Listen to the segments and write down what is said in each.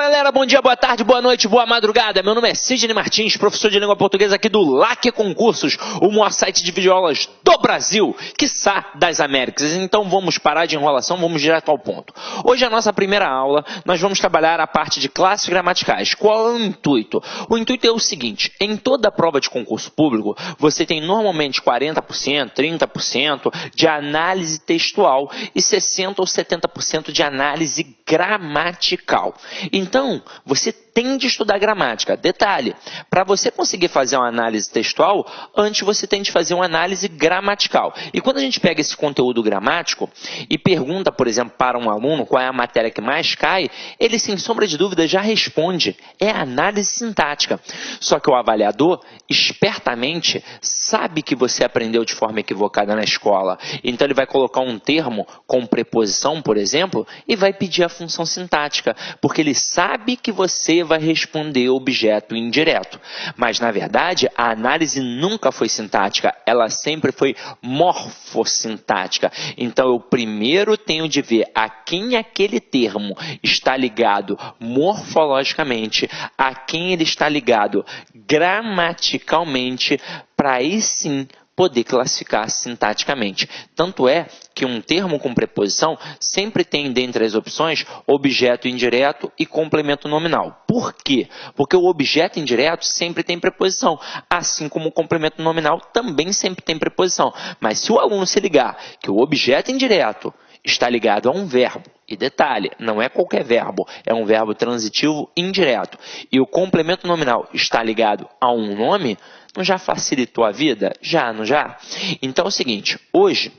Galera, bom dia, boa tarde, boa noite, boa madrugada. Meu nome é Sidney Martins, professor de língua portuguesa aqui do LAC Concursos, o maior site de videoaulas do Brasil, quiçá das Américas. Então vamos parar de enrolação, vamos direto ao ponto. Hoje a nossa primeira aula, nós vamos trabalhar a parte de classes gramaticais. Qual é o intuito? O intuito é o seguinte: em toda prova de concurso público, você tem normalmente 40%, 30% de análise textual e 60% ou 70% de análise gramatical. Então, você tem de estudar gramática. Detalhe, para você conseguir fazer uma análise textual, antes você tem de fazer uma análise gramatical. E quando a gente pega esse conteúdo gramático e pergunta, por exemplo, para um aluno qual é a matéria que mais cai, ele, sem sombra de dúvida, já responde. É a análise sintática. Só que o avaliador, espertamente, sabe que você aprendeu de forma equivocada na escola. Então, ele vai colocar um termo com preposição, por exemplo, e vai pedir a função sintática, porque ele sabe que você vai responder objeto indireto. Mas, na verdade, a análise nunca foi sintática, ela sempre foi morfossintática. Então, eu primeiro tenho de ver a quem aquele termo está ligado morfologicamente, a quem ele está ligado gramaticalmente, para aí sim poder classificar sintaticamente. Tanto é que um termo com preposição sempre tem, dentre as opções, objeto indireto e complemento nominal. Por quê? Porque o objeto indireto sempre tem preposição, assim como o complemento nominal também sempre tem preposição. Mas se o aluno se ligar que o objeto indireto está ligado a um verbo, e detalhe, não é qualquer verbo, é um verbo transitivo indireto, e o complemento nominal está ligado a um nome, não já facilitou a vida? Já, não já? Então é o seguinte, hoje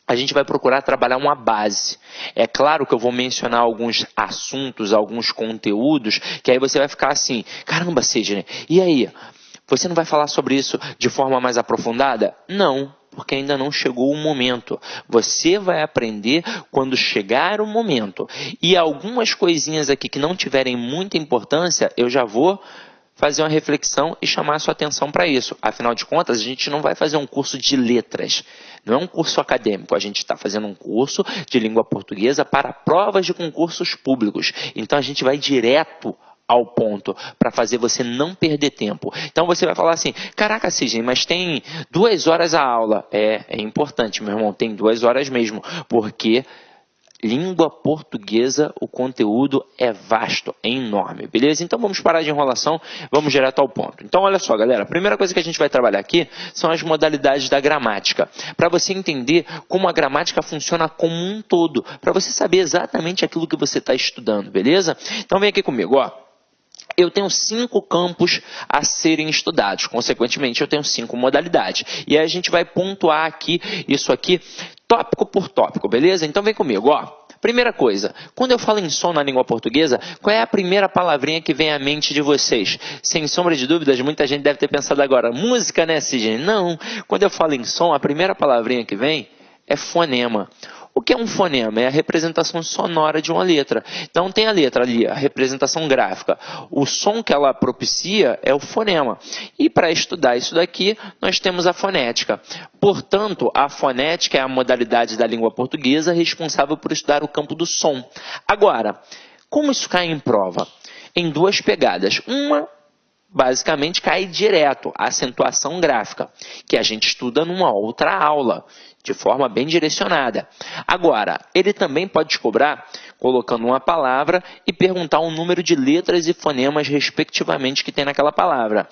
a gente vai procurar trabalhar uma base. É claro que eu vou mencionar alguns assuntos, alguns conteúdos, que aí você vai ficar assim, caramba, Sidney, e aí? Você não vai falar sobre isso de forma mais aprofundada? Não, porque ainda não chegou o momento. Você vai aprender quando chegar o momento. E algumas coisinhas aqui que não tiverem muita importância, eu já vou fazer uma reflexão e chamar a sua atenção para isso. Afinal de contas, a gente não vai fazer um curso de letras. Não é um curso acadêmico. A gente está fazendo um curso de língua portuguesa para provas de concursos públicos. Então, a gente vai direto ao ponto, para fazer você não perder tempo. Então você vai falar assim, caraca, Sidney, mas tem 2 horas a aula. É importante, meu irmão, tem 2 horas mesmo, porque língua portuguesa, o conteúdo é vasto, é enorme, beleza? Então vamos parar de enrolação, vamos direto ao ponto. Então olha só, galera, a primeira coisa que a gente vai trabalhar aqui são as modalidades da gramática, para você entender como a gramática funciona como um todo, para você saber exatamente aquilo que você está estudando, beleza? Então vem aqui comigo, ó. Eu tenho 5 campos a serem estudados, consequentemente eu tenho 5 modalidades. E aí a gente vai pontuar aqui, isso aqui, tópico por tópico, beleza? Então vem comigo, ó. Primeira coisa, quando eu falo em som na língua portuguesa, qual é a primeira palavrinha que vem à mente de vocês? Sem sombra de dúvidas, muita gente deve ter pensado agora, música, né, Sidney? Não, quando eu falo em som, a primeira palavrinha que vem é fonema. O que é um fonema? É a representação sonora de uma letra. Então tem a letra ali, a representação gráfica. O som que ela propicia é o fonema. E para estudar isso daqui, nós temos a fonética. Portanto, a fonética é a modalidade da língua portuguesa responsável por estudar o campo do som. Agora, como isso cai em prova? Em 2 pegadas. Uma, basicamente, cai direto, a acentuação gráfica, que a gente estuda numa outra aula, de forma bem direcionada. Agora, ele também pode te cobrar colocando uma palavra e perguntar o número de letras e fonemas, respectivamente, que tem naquela palavra.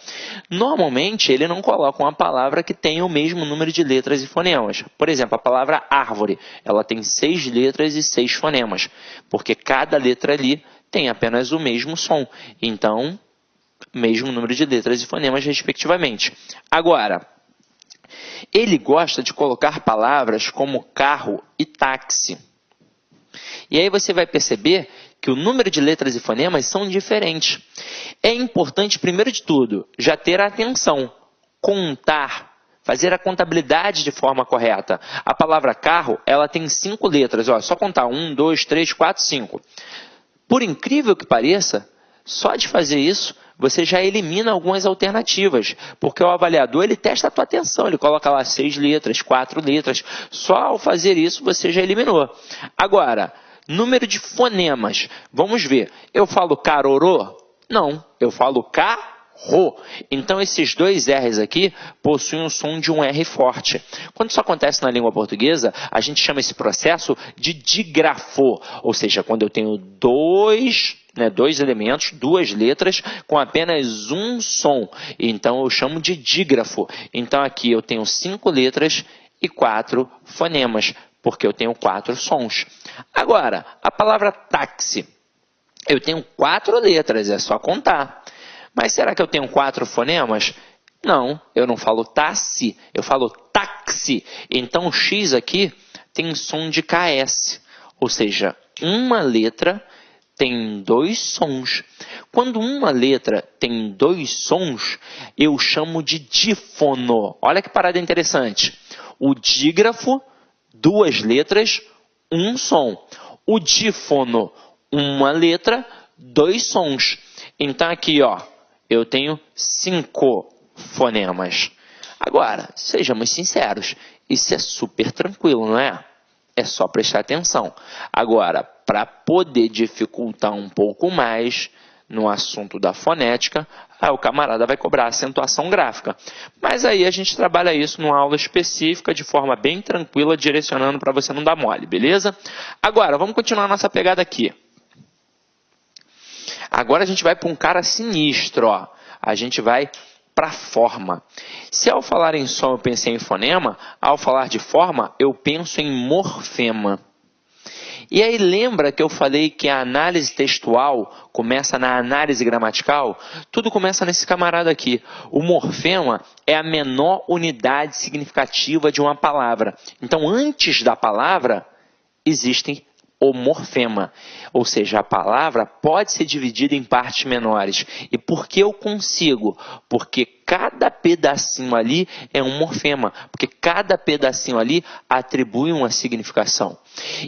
Normalmente, ele não coloca uma palavra que tenha o mesmo número de letras e fonemas. Por exemplo, a palavra árvore, ela tem 6 letras e 6 fonemas, porque cada letra ali tem apenas o mesmo som. Então, mesmo número de letras e fonemas, respectivamente. Agora, ele gosta de colocar palavras como carro e táxi. E aí você vai perceber que o número de letras e fonemas são diferentes. É importante, primeiro de tudo, já ter atenção, contar, fazer a contabilidade de forma correta. A palavra carro, ela tem 5 letras, ó, só contar 1, 2, 3, 4, 5. Por incrível que pareça, só de fazer isso, você já elimina algumas alternativas, porque o avaliador ele testa a tua atenção, ele coloca lá 6 letras, 4 letras, só ao fazer isso você já eliminou. Agora, Número de fonemas. Vamos ver. Eu falo carorô? Não, eu falo carro. Então, esses dois R's aqui possuem o som de um R forte. Quando isso acontece na língua portuguesa, a gente chama esse processo de dígrafo. Ou seja, quando eu tenho dois elementos, duas letras, com apenas um som. Então, eu chamo de dígrafo. Então, aqui eu tenho 5 letras e 4 fonemas, porque eu tenho 4 sons. Agora, a palavra táxi. Eu tenho 4 letras, é só contar. Mas será que eu tenho 4 fonemas? Não, eu não falo táxi, eu falo táxi. Então, o X aqui tem som de KS. Ou seja, uma letra tem 2 sons. Quando uma letra tem 2 sons, eu chamo de dífono. Olha que parada interessante. O dígrafo, 2 letras, 1 som. O dífono, uma letra, 2 sons. Então aqui, ó, eu tenho 5 fonemas. Agora, sejamos sinceros, isso é super tranquilo, não é? É só prestar atenção. Agora, para poder dificultar um pouco mais no assunto da fonética, aí o camarada vai cobrar acentuação gráfica. Mas aí a gente trabalha isso numa aula específica, de forma bem tranquila, direcionando para você não dar mole, beleza? Agora, vamos continuar a nossa pegada aqui. Agora a gente vai para um cara sinistro, ó. A gente vai para forma. Se ao falar em som eu pensei em fonema, ao falar de forma eu penso em morfema. E aí lembra que eu falei que a análise textual começa na análise gramatical? Tudo começa nesse camarada aqui. O morfema é a menor unidade significativa de uma palavra. Então, antes da palavra, existem o morfema. Ou seja, a palavra pode ser dividida em partes menores. E por que eu consigo? Porque cada pedacinho ali é um morfema. Porque cada pedacinho ali atribui uma significação.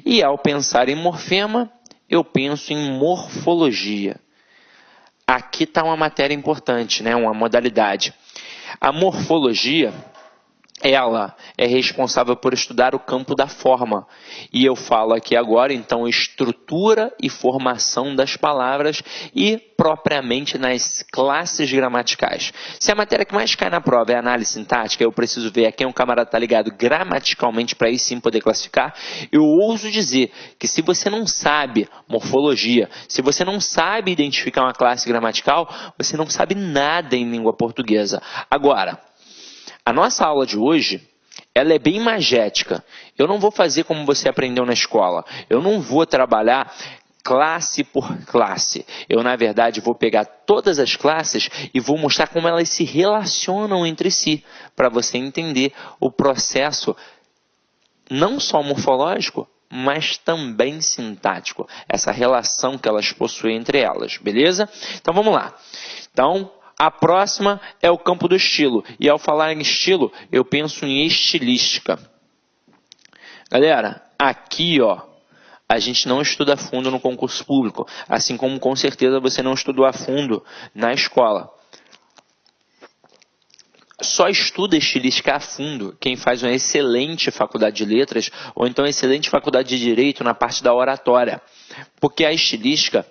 E ao pensar em morfema, eu penso em morfologia. Aqui está uma matéria importante, né? Uma modalidade. A morfologia, ela é responsável por estudar o campo da forma. E eu falo aqui agora, então, estrutura e formação das palavras e propriamente nas classes gramaticais. Se a matéria que mais cai na prova é análise sintática, eu preciso ver a quem um camarada está ligado gramaticalmente para aí sim poder classificar. Eu ouso dizer que se você não sabe morfologia, se você não sabe identificar uma classe gramatical, você não sabe nada em língua portuguesa. Agora, a nossa aula de hoje, ela é bem imagética. Eu não vou fazer como você aprendeu na escola. Eu não vou trabalhar classe por classe. Eu, na verdade, vou pegar todas as classes e vou mostrar como elas se relacionam entre si, para você entender o processo não só morfológico, mas também sintático. Essa relação que elas possuem entre elas, beleza? Então, vamos lá. Então, a próxima é o campo do estilo. E ao falar em estilo, eu penso em estilística. Galera, aqui, ó, a gente não estuda a fundo no concurso público. Assim como, com certeza, você não estudou a fundo na escola. Só estuda estilística a fundo quem faz uma excelente faculdade de letras ou então excelente faculdade de direito na parte da oratória. Porque a estilística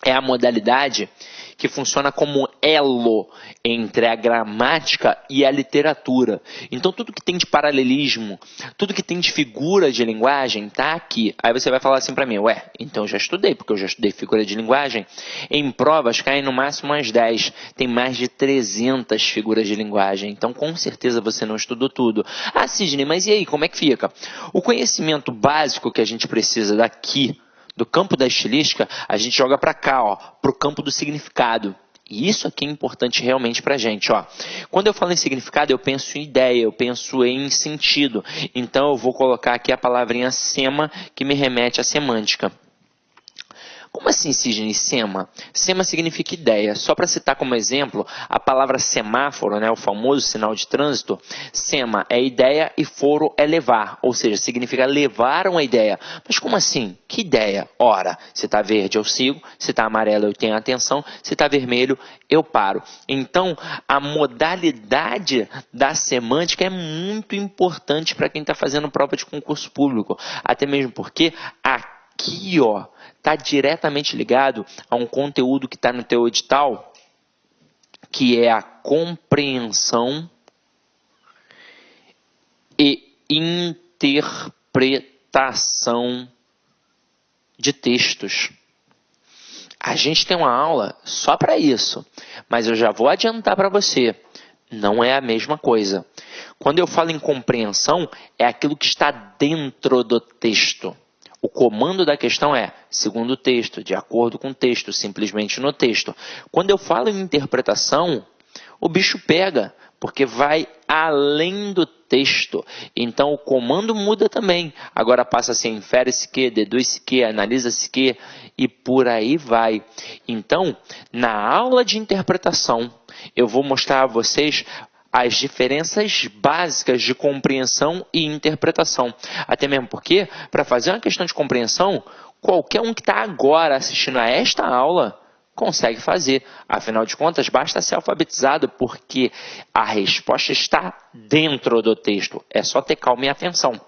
é a modalidade que funciona como elo entre a gramática e a literatura. Então, tudo que tem de paralelismo, tudo que tem de figura de linguagem, está aqui. Aí você vai falar assim para mim, ué, então eu já estudei, porque eu já estudei figura de linguagem. Em provas caem no máximo umas 10. Tem mais de 300 figuras de linguagem. Então, com certeza você não estudou tudo. Ah, Sidney, mas e aí, como é que fica? O conhecimento básico que a gente precisa daqui, do campo da estilística, a gente joga para cá, ó, para o campo do significado. E isso aqui é importante realmente para a gente. Ó. Quando eu falo em significado, eu penso em ideia, eu penso em sentido. Então, eu vou colocar aqui a palavrinha sema, que me remete à semântica. Como assim, Sidney, sema? Sema significa ideia. Só para citar como exemplo, a palavra semáforo, né, o famoso sinal de trânsito, sema é ideia e foro é levar, ou seja, significa levar uma ideia. Mas como assim? Que ideia? Ora, se está verde eu sigo, se está amarelo eu tenho atenção, se está vermelho eu paro. Então, a modalidade da semântica é muito importante para quem está fazendo prova de concurso público, até mesmo porque aqui, ó, está diretamente ligado a um conteúdo que está no teu edital, que é a compreensão e interpretação de textos. A gente tem uma aula só para isso, mas eu já vou adiantar para você, não é a mesma coisa. Quando eu falo em compreensão, é aquilo que está dentro do texto. O comando da questão é, segundo o texto, de acordo com o texto, simplesmente no texto. Quando eu falo em interpretação, o bicho pega, porque vai além do texto. Então, o comando muda também. Agora passa a ser infere-se que, deduz-se que, analisa-se que, e por aí vai. Então, na aula de interpretação, eu vou mostrar a vocês as diferenças básicas de compreensão e interpretação. Até mesmo porque, para fazer uma questão de compreensão, qualquer um que está agora assistindo a esta aula consegue fazer. Afinal de contas, basta ser alfabetizado, porque a resposta está dentro do texto. É só ter calma e atenção.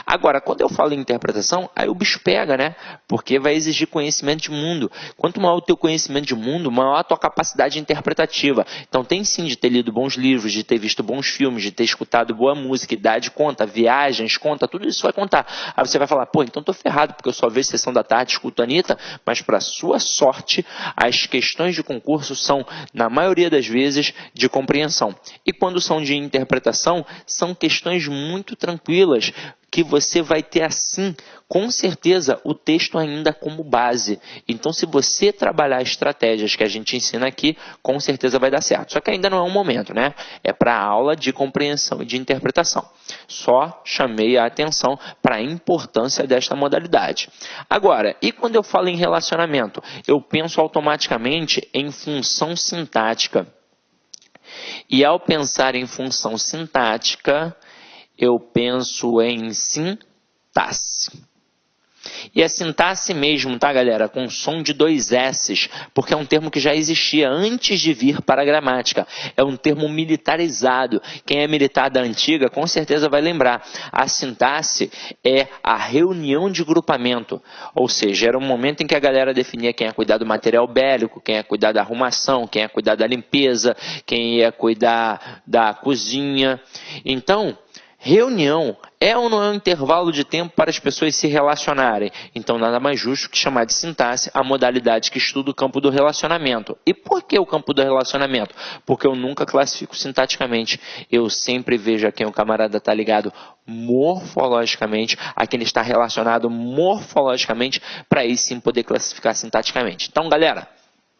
Agora, quando eu falo em interpretação, aí o bicho pega, né? Porque vai exigir conhecimento de mundo. Quanto maior o teu conhecimento de mundo, maior a tua capacidade interpretativa. Então, tem sim de ter lido bons livros, de ter visto bons filmes, de ter escutado boa música, idade conta, viagens conta, tudo isso vai contar. Aí você vai falar, pô, então tô ferrado, porque eu só vejo Sessão da Tarde, escuto a Anitta, mas para sua sorte, as questões de concurso são, na maioria das vezes, de compreensão. E quando são de interpretação, são questões muito tranquilas, que você vai ter assim, com certeza, o texto ainda como base. Então, se você trabalhar estratégias que a gente ensina aqui, com certeza vai dar certo. Só que ainda não é um momento, né? É para a aula de compreensão e de interpretação. Só chamei a atenção para a importância desta modalidade. Agora, e quando eu falo em relacionamento? Eu penso automaticamente em função sintática. E ao pensar em função sintática, eu penso em sintaxe. E é sintaxe mesmo, tá, galera? Com som de 2 S's, porque é um termo que já existia antes de vir para a gramática. É um termo militarizado. Quem é militar da antiga, com certeza vai lembrar. A sintaxe é a reunião de grupamento. Ou seja, era um momento em que a galera definia quem ia cuidar do material bélico, quem ia cuidar da arrumação, quem ia cuidar da limpeza, quem ia cuidar da cozinha. Então, reunião é ou não é um intervalo de tempo para as pessoas se relacionarem? Então, nada mais justo que chamar de sintaxe a modalidade que estuda o campo do relacionamento. E por que o campo do relacionamento? Porque eu nunca classifico sintaticamente. Eu sempre vejo a quem o camarada está ligado morfologicamente, a quem ele está relacionado morfologicamente, para aí sim poder classificar sintaticamente. Então, galera,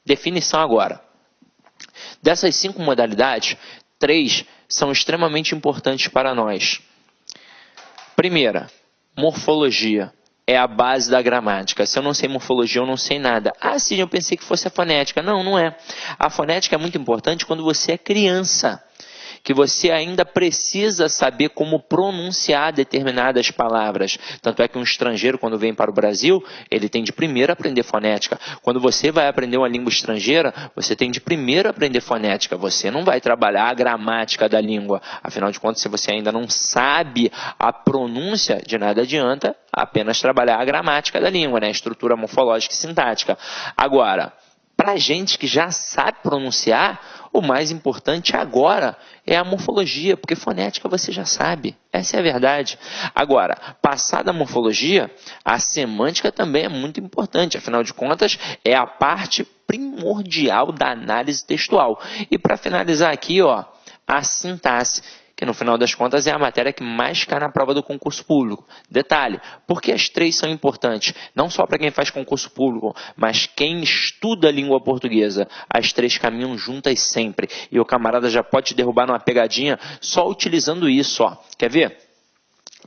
definição agora. Dessas 5 modalidades, 3 são extremamente importantes para nós. Primeira, morfologia. É a base da gramática. Se eu não sei morfologia, eu não sei nada. Ah, sim, eu pensei que fosse a fonética. Não, não é. A fonética é muito importante quando você é criança, que você ainda precisa saber como pronunciar determinadas palavras. Tanto é que um estrangeiro, quando vem para o Brasil, ele tem de primeiro aprender fonética. Quando você vai aprender uma língua estrangeira, você tem de primeiro aprender fonética. Você não vai trabalhar a gramática da língua. Afinal de contas, se você ainda não sabe a pronúncia, de nada adianta apenas trabalhar a gramática da língua, né? A estrutura morfológica e sintática. Agora, para a gente que já sabe pronunciar, o mais importante agora é a morfologia, porque fonética você já sabe. Essa é a verdade. Agora, passada a morfologia, a semântica também é muito importante. Afinal de contas, é a parte primordial da análise textual. E para finalizar aqui, ó, a sintaxe, que no final das contas é a matéria que mais cai na prova do concurso público. Detalhe, porque as 3 são importantes, não só para quem faz concurso público, mas quem estuda a língua portuguesa. As 3 caminham juntas sempre, e o camarada já pode te derrubar numa pegadinha só utilizando isso, ó. Quer ver?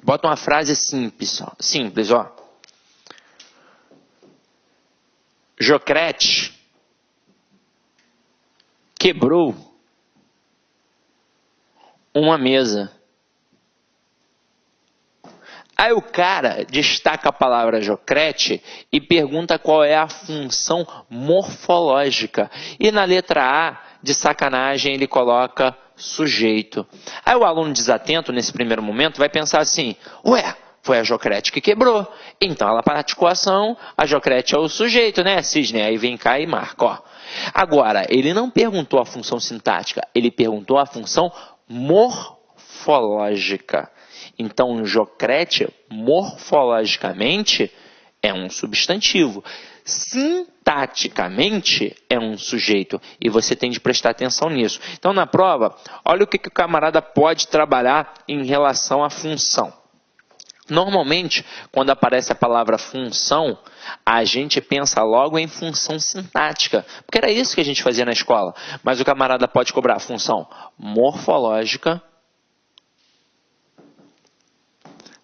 Bota uma frase simples, ó. Jocrete quebrou uma mesa. Aí o cara destaca a palavra Jocrete e pergunta qual é a função morfológica. E na letra A, de sacanagem, ele coloca sujeito. Aí o aluno desatento, nesse primeiro momento, vai pensar assim, ué, Foi a Jocrete que quebrou. Então ela praticou a ação, a Jocrete é o sujeito, né, Cisne? Aí vem cá e marca, ó. Agora, ele não perguntou a função sintática, ele perguntou a função morfológica. Então, Jocrete, morfologicamente, é um substantivo. Sintaticamente, é um sujeito. E você tem de prestar atenção nisso. Então, na prova, olha o que o camarada pode trabalhar em relação à função. Normalmente, quando aparece a palavra função, a gente pensa logo em função sintática, porque era isso que a gente fazia na escola. Mas o camarada pode cobrar a função morfológica,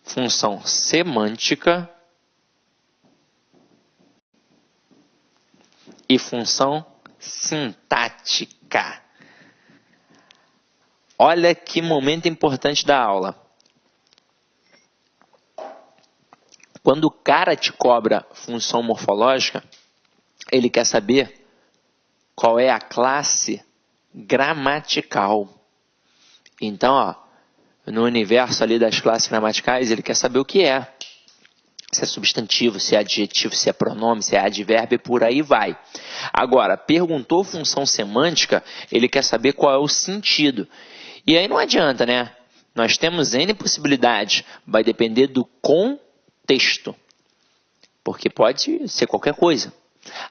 função semântica e função sintática. Olha que momento importante da aula. Quando o cara te cobra função morfológica, ele quer saber qual é a classe gramatical. Então, ó, no universo ali das classes gramaticais, ele quer saber o que é. Se é substantivo, se é adjetivo, se é pronome, se é advérbio e por aí vai. Agora, perguntou função semântica, ele quer saber qual é o sentido. E aí não adianta, né? Nós temos N possibilidades, vai depender do contexto, porque pode ser qualquer coisa.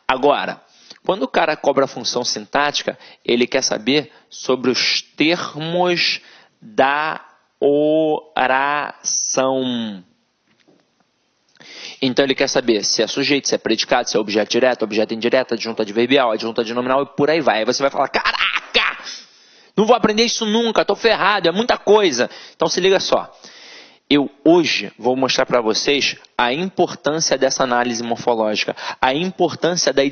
Agora, quando o cara cobra a função sintática, ele quer saber sobre os termos da oração. Então ele quer saber se é sujeito, se é predicado, se é objeto direto, objeto indireto, adjunto adverbial, adjunto adnominal e por aí vai. Aí você vai falar, caraca, não vou aprender isso nunca, estou ferrado, é muita coisa. Então se liga só. Eu hoje vou mostrar para vocês a importância dessa análise morfológica, a importância da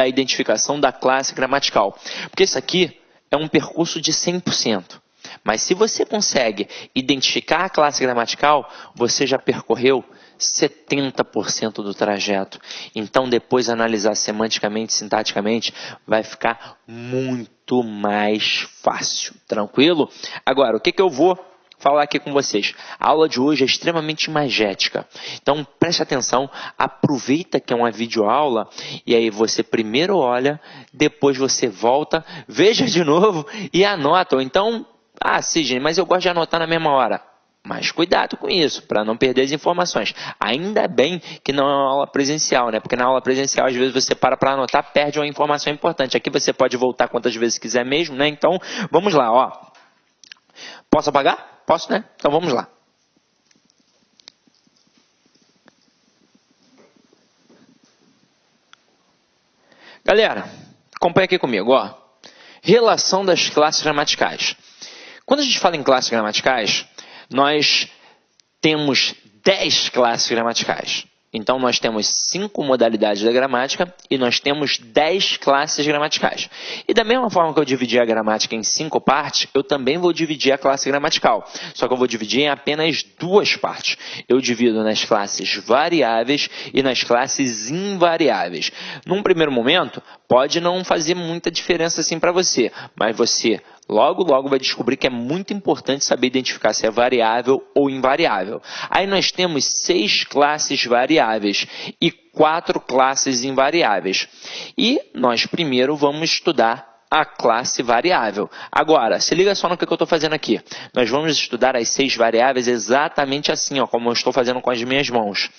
identificação da classe gramatical. Porque isso aqui é um percurso de 100%. Mas se você consegue identificar a classe gramatical, você já percorreu 70% do trajeto. Então, depois analisar semanticamente, sintaticamente, vai ficar muito mais fácil. Tranquilo? Agora, o que eu vou falar aqui com vocês? A aula de hoje é extremamente imagética. Então, preste atenção, aproveita que é uma videoaula e aí você primeiro olha, depois você volta, veja de novo e anota. Ou então, Sidney, mas eu gosto de anotar na mesma hora. Mas cuidado com isso, para não perder as informações. Ainda bem que não é uma aula presencial, né? Porque na aula presencial, às vezes, você para anotar, perde uma informação importante. Aqui você pode voltar quantas vezes quiser mesmo, né? Então, vamos lá, ó. Posso apagar? Posso, né? Então, vamos lá. Galera, acompanha aqui comigo, ó. Relação das classes gramaticais. Quando a gente fala em classes gramaticais, nós temos 10 classes gramaticais. Então, nós temos 5 modalidades da gramática e nós temos 10 classes gramaticais. E da mesma forma que eu dividi a gramática em 5 partes, eu também vou dividir a classe gramatical. Só que eu vou dividir em apenas 2 partes. Eu divido nas classes variáveis e nas classes invariáveis. Num primeiro momento, pode não fazer muita diferença assim para você, mas você logo vai descobrir que é muito importante saber identificar se é variável ou invariável. Aí nós temos 6 classes variáveis e 4 classes invariáveis. E nós primeiro vamos estudar a classe variável. Agora, se liga só no que eu estou fazendo aqui. Nós vamos estudar as 6 variáveis exatamente assim, ó, como eu estou fazendo com as minhas mãos.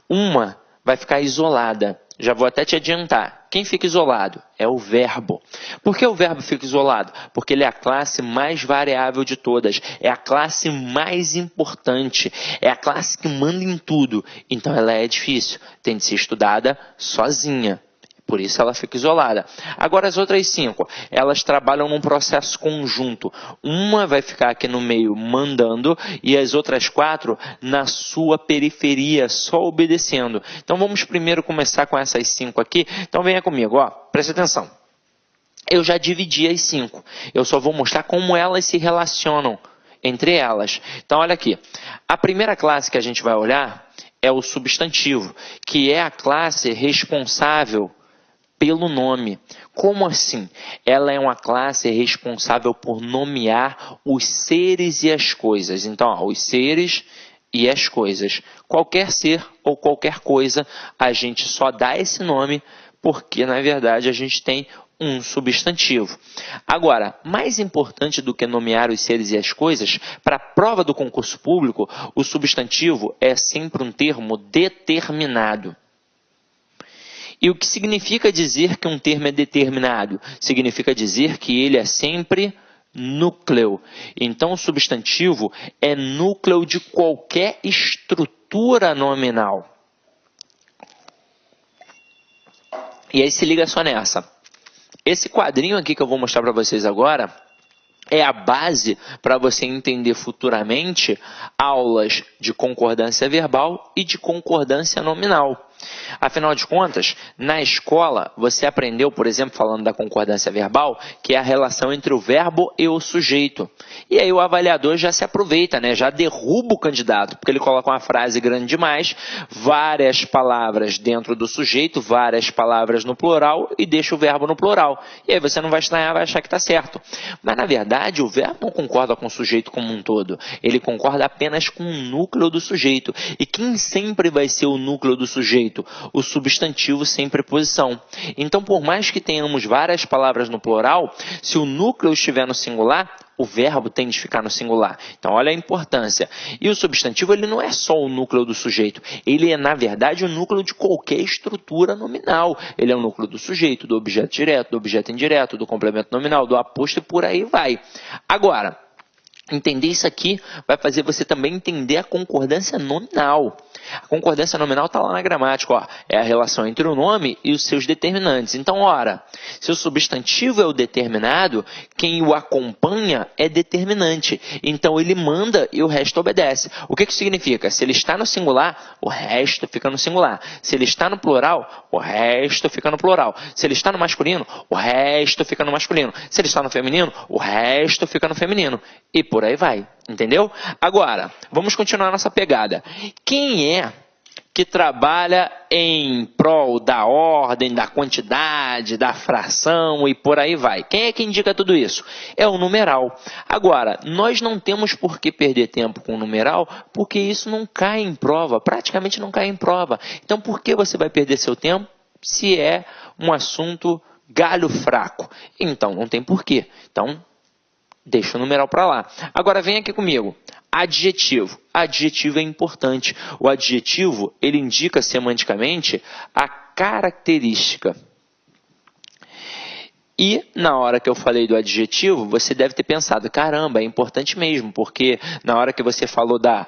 Uma vai ficar isolada. Já vou até te adiantar. Quem fica isolado? É o verbo. Por que o verbo fica isolado? Porque ele é a classe mais variável de todas. É a classe mais importante. É a classe que manda em tudo. Então ela é difícil. Tem de ser estudada sozinha. Por isso ela fica isolada. Agora as outras 5, elas trabalham num processo conjunto. Uma vai ficar aqui no meio mandando e as outras 4 na sua periferia, só obedecendo. Então vamos primeiro começar com essas 5 aqui. Então venha comigo, ó, preste atenção. Eu já dividi as 5. Eu só vou mostrar como elas se relacionam entre elas. Então olha aqui. A primeira classe que a gente vai olhar é o substantivo, que é a classe responsável pelo nome. Como assim? Ela é uma classe responsável por nomear os seres e as coisas. Então, ó, os seres e as coisas. Qualquer ser ou qualquer coisa, a gente só dá esse nome porque, na verdade, a gente tem um substantivo. Agora, mais importante do que nomear os seres e as coisas, para a prova do concurso público, o substantivo é sempre um termo determinado. E o que significa dizer que um termo é determinado? Significa dizer que ele é sempre núcleo. Então, o substantivo é núcleo de qualquer estrutura nominal. E aí se liga só nessa. Esse quadrinho aqui que eu vou mostrar para vocês agora é a base para você entender futuramente aulas de concordância verbal e de concordância nominal. Afinal de contas, na escola, você aprendeu, por exemplo, falando da concordância verbal, que é a relação entre o verbo e o sujeito. E aí o avaliador já se aproveita, né? Já derruba o candidato, porque ele coloca uma frase grande demais, várias palavras dentro do sujeito, várias palavras no plural e deixa o verbo no plural. E aí você não vai estranhar, vai achar que está certo. Mas, na verdade, o verbo não concorda com o sujeito como um todo. Ele concorda apenas com o núcleo do sujeito. E quem sempre vai ser o núcleo do sujeito? O substantivo sem preposição. Então, por mais que tenhamos várias palavras no plural, se o núcleo estiver no singular, o verbo tem de ficar no singular. Então, olha a importância. E o substantivo, ele não é só o núcleo do sujeito. Ele é, na verdade, o núcleo de qualquer estrutura nominal. Ele é o núcleo do sujeito, do objeto direto, do objeto indireto, do complemento nominal, do aposto e por aí vai. Agora, entender isso aqui vai fazer você também entender a concordância nominal. A concordância nominal está lá na gramática, ó, é a relação entre o nome e os seus determinantes. Então, ora, se o substantivo é o determinado, quem o acompanha é determinante. Então, ele manda e o resto obedece. O que significa? Se ele está no singular, o resto fica no singular. Se ele está no plural, o resto fica no plural. Se ele está no masculino, o resto fica no masculino. Se ele está no feminino, o resto fica no feminino. E por aí vai. Entendeu? Agora, vamos continuar nossa pegada. Quem é que trabalha em prol da ordem, da quantidade, da fração e por aí vai? Quem é que indica tudo isso? É o numeral. Agora, nós não temos por que perder tempo com o numeral, porque isso não cai em prova, praticamente não cai em prova. Então, por que você vai perder seu tempo se é um assunto galho fraco? Então, não tem porquê. Então, deixa o numeral para lá. Agora vem aqui comigo. Adjetivo. Adjetivo é importante. O adjetivo, ele indica semanticamente a característica. E na hora que eu falei do adjetivo, você deve ter pensado, caramba, é importante mesmo, porque na hora que você falou da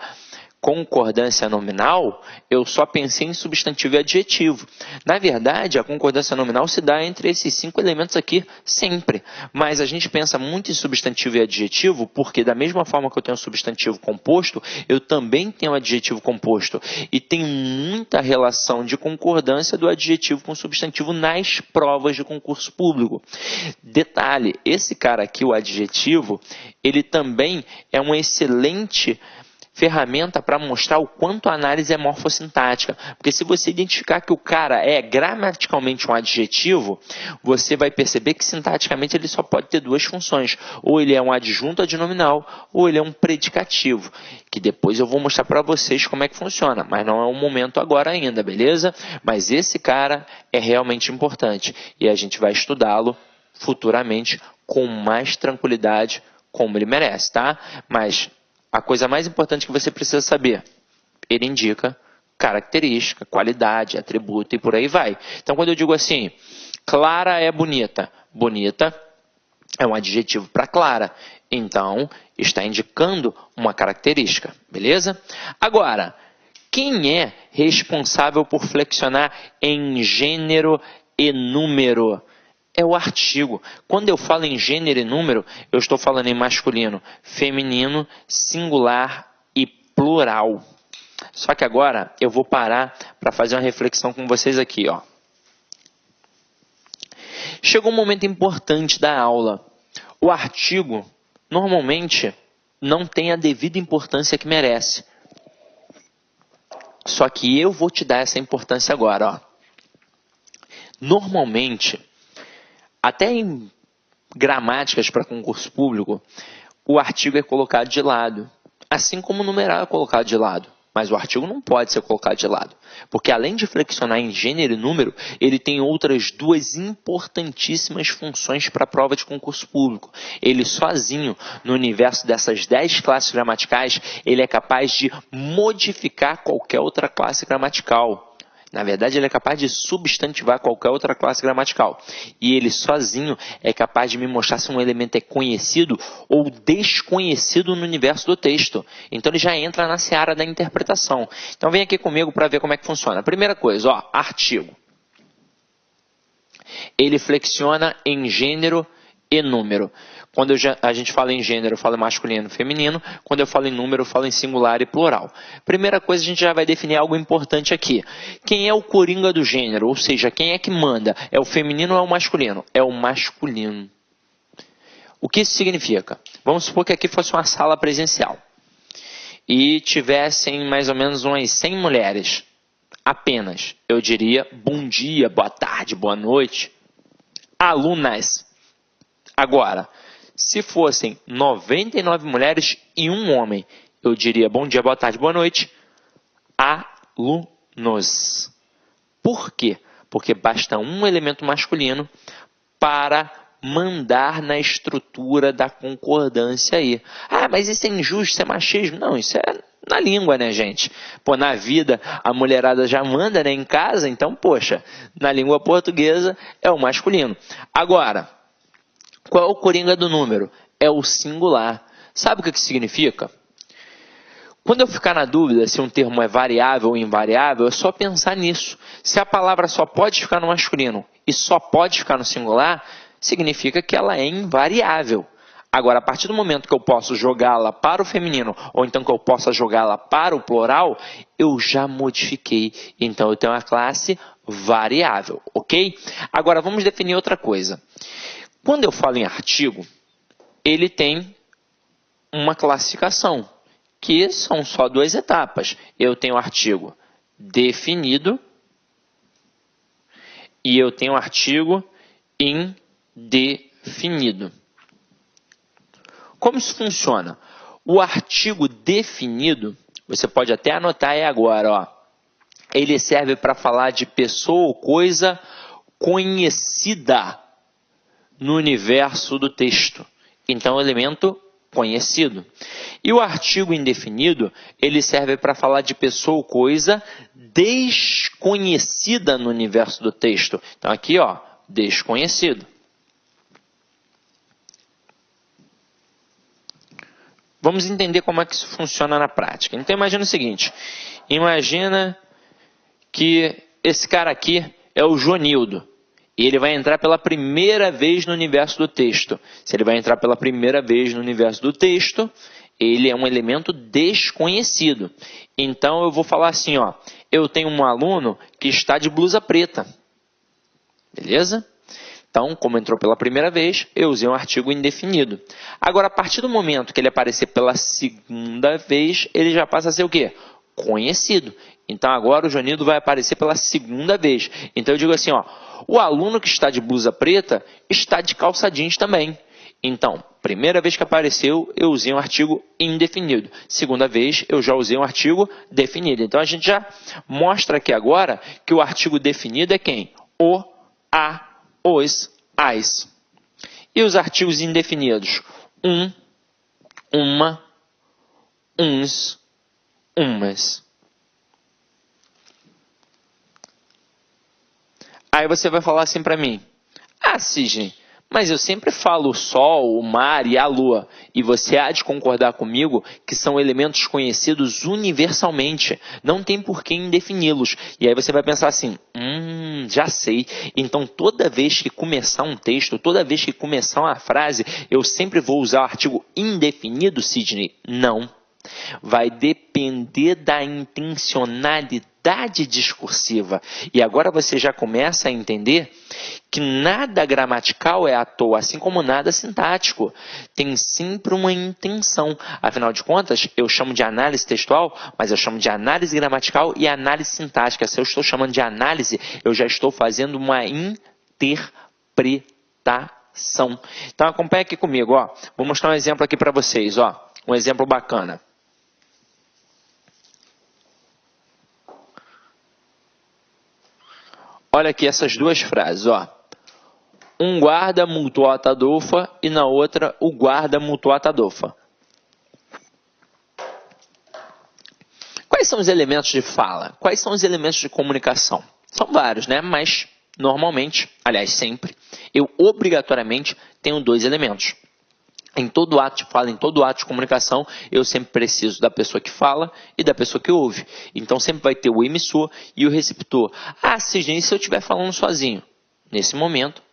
concordância nominal, eu só pensei em substantivo e adjetivo. Na verdade, a concordância nominal se dá entre esses 5 elementos aqui sempre. Mas a gente pensa muito em substantivo e adjetivo, porque da mesma forma que eu tenho substantivo composto, eu também tenho adjetivo composto. E tem muita relação de concordância do adjetivo com o substantivo nas provas de concurso público. Detalhe, esse cara aqui, o adjetivo, ele também é um excelente ferramenta para mostrar o quanto a análise é morfossintática. Porque se você identificar que o cara é gramaticalmente um adjetivo, você vai perceber que sintaticamente ele só pode ter 2 funções. Ou ele é um adjunto adnominal, ou ele é um predicativo. Que depois eu vou mostrar para vocês como é que funciona. Mas não é o momento agora ainda, beleza? Mas esse cara é realmente importante. E a gente vai estudá-lo futuramente com mais tranquilidade, como ele merece, tá? Mas a coisa mais importante que você precisa saber, ele indica característica, qualidade, atributo e por aí vai. Então, quando eu digo assim, Clara é bonita, bonita é um adjetivo para Clara. Então, está indicando uma característica, beleza? Agora, quem é responsável por flexionar em gênero e número? É o artigo. Quando eu falo em gênero e número, eu estou falando em masculino, feminino, singular e plural. Só que agora eu vou parar para fazer uma reflexão com vocês aqui, ó. Chegou um momento importante da aula. O artigo, normalmente, não tem a devida importância que merece. Só que eu vou te dar essa importância agora, ó. Normalmente, até em gramáticas para concurso público, o artigo é colocado de lado, assim como o numeral é colocado de lado. mas o artigo não pode ser colocado de lado, porque além de flexionar em gênero e número, ele tem outras duas importantíssimas funções para a prova de concurso público. Ele sozinho, no universo dessas 10 classes gramaticais, ele é capaz de modificar qualquer outra classe gramatical. Na verdade, ele é capaz de substantivar qualquer outra classe gramatical. E ele sozinho é capaz de me mostrar se um elemento é conhecido ou desconhecido no universo do texto. Então, ele já entra na seara da interpretação. Então, vem aqui comigo para ver como é que funciona. Primeira coisa, ó, artigo. Ele flexiona em gênero e número. Quando a gente fala em gênero, eu falo masculino e feminino. Quando eu falo em número, eu falo em singular e plural. Primeira coisa, a gente já vai definir algo importante aqui. Quem é o coringa do gênero? Ou seja, quem é que manda? É o feminino ou é o masculino? É o masculino. O que isso significa? Vamos supor que aqui fosse uma sala presencial. E tivessem mais ou menos umas 100 mulheres. Apenas. Eu diria bom dia, boa tarde, boa noite. Alunas. Agora, se fossem 99 mulheres e um homem, eu diria bom dia, boa tarde, boa noite, alunos. Por quê? Porque basta um elemento masculino para mandar na estrutura da concordância aí. Ah, mas isso é injusto, isso é machismo? Não, isso é na língua, né, gente? Pô, na vida a mulherada já manda, né, em casa, então, poxa, na língua portuguesa é o masculino. Agora, qual é o coringa do número? É o singular. Sabe o que significa? Quando eu ficar na dúvida se um termo é variável ou invariável, é só pensar nisso. Se a palavra só pode ficar no masculino e só pode ficar no singular, significa que ela é invariável. Agora, a partir do momento que eu posso jogá-la para o feminino, ou então que eu possa jogá-la para o plural, eu já modifiquei. Então, eu tenho a classe variável, ok? Agora, vamos definir outra coisa. Quando eu falo em artigo, ele tem uma classificação, que são só duas etapas. Eu tenho o artigo definido e eu tenho o artigo indefinido. Como isso funciona? O artigo definido, você pode até anotar aí agora, ó, ele serve para falar de pessoa ou coisa conhecida no universo do texto. Então, elemento conhecido. E o artigo indefinido, ele serve para falar de pessoa ou coisa desconhecida no universo do texto. Então, aqui, ó, desconhecido. Vamos entender como é que isso funciona na prática. Então, imagina o seguinte. Imagina que esse cara aqui é o Joanildo. E ele vai entrar pela primeira vez no universo do texto. Se ele vai entrar pela primeira vez no universo do texto, ele é um elemento desconhecido. Então, eu vou falar assim, ó, eu tenho um aluno que está de blusa preta. Beleza? Então, como entrou pela primeira vez, eu usei um artigo indefinido. Agora, a partir do momento que ele aparecer pela segunda vez, ele já passa a ser o quê? Conhecido. Então, agora o Joanildo vai aparecer pela segunda vez. Então, eu digo assim, ó, o aluno que está de blusa preta está de calça jeans também. Então, primeira vez que apareceu, eu usei um artigo indefinido. Segunda vez, eu já usei um artigo definido. Então, a gente já mostra aqui agora que o artigo definido é quem? O, a, os, as. E os artigos indefinidos? Um, uma, uns, umas. Aí você vai falar assim para mim, ah, Sidney, mas eu sempre falo o sol, o mar e a lua, e você há de concordar comigo que são elementos conhecidos universalmente, não tem por que indefini-los. E aí você vai pensar assim, já sei, então toda vez que começar um texto, toda vez que começar uma frase, eu sempre vou usar o artigo indefinido, Sidney? Não. Vai depender da intencionalidade discursiva. E agora você já começa a entender que nada gramatical é à toa, assim como nada sintático. Tem sempre uma intenção. Afinal de contas, eu chamo de análise textual, mas eu chamo de análise gramatical e análise sintática. Se eu estou chamando de análise, eu já estou fazendo uma interpretação. Então acompanha aqui comigo, ó. Vou mostrar um exemplo aqui para vocês, ó. Um exemplo bacana. Olha aqui essas duas frases, ó. Um guarda multou a Tadolfa e na outra o guarda multou a Tadolfa. Quais são os elementos de fala? Quais são os elementos de comunicação? São vários, né? Mas normalmente, aliás sempre, eu obrigatoriamente tenho dois elementos. Em todo ato de fala, em todo ato de comunicação, eu sempre preciso da pessoa que fala e da pessoa que ouve. Então sempre vai ter o emissor e o receptor. Ah, Sidney, se eu estiver falando sozinho? Nesse momento,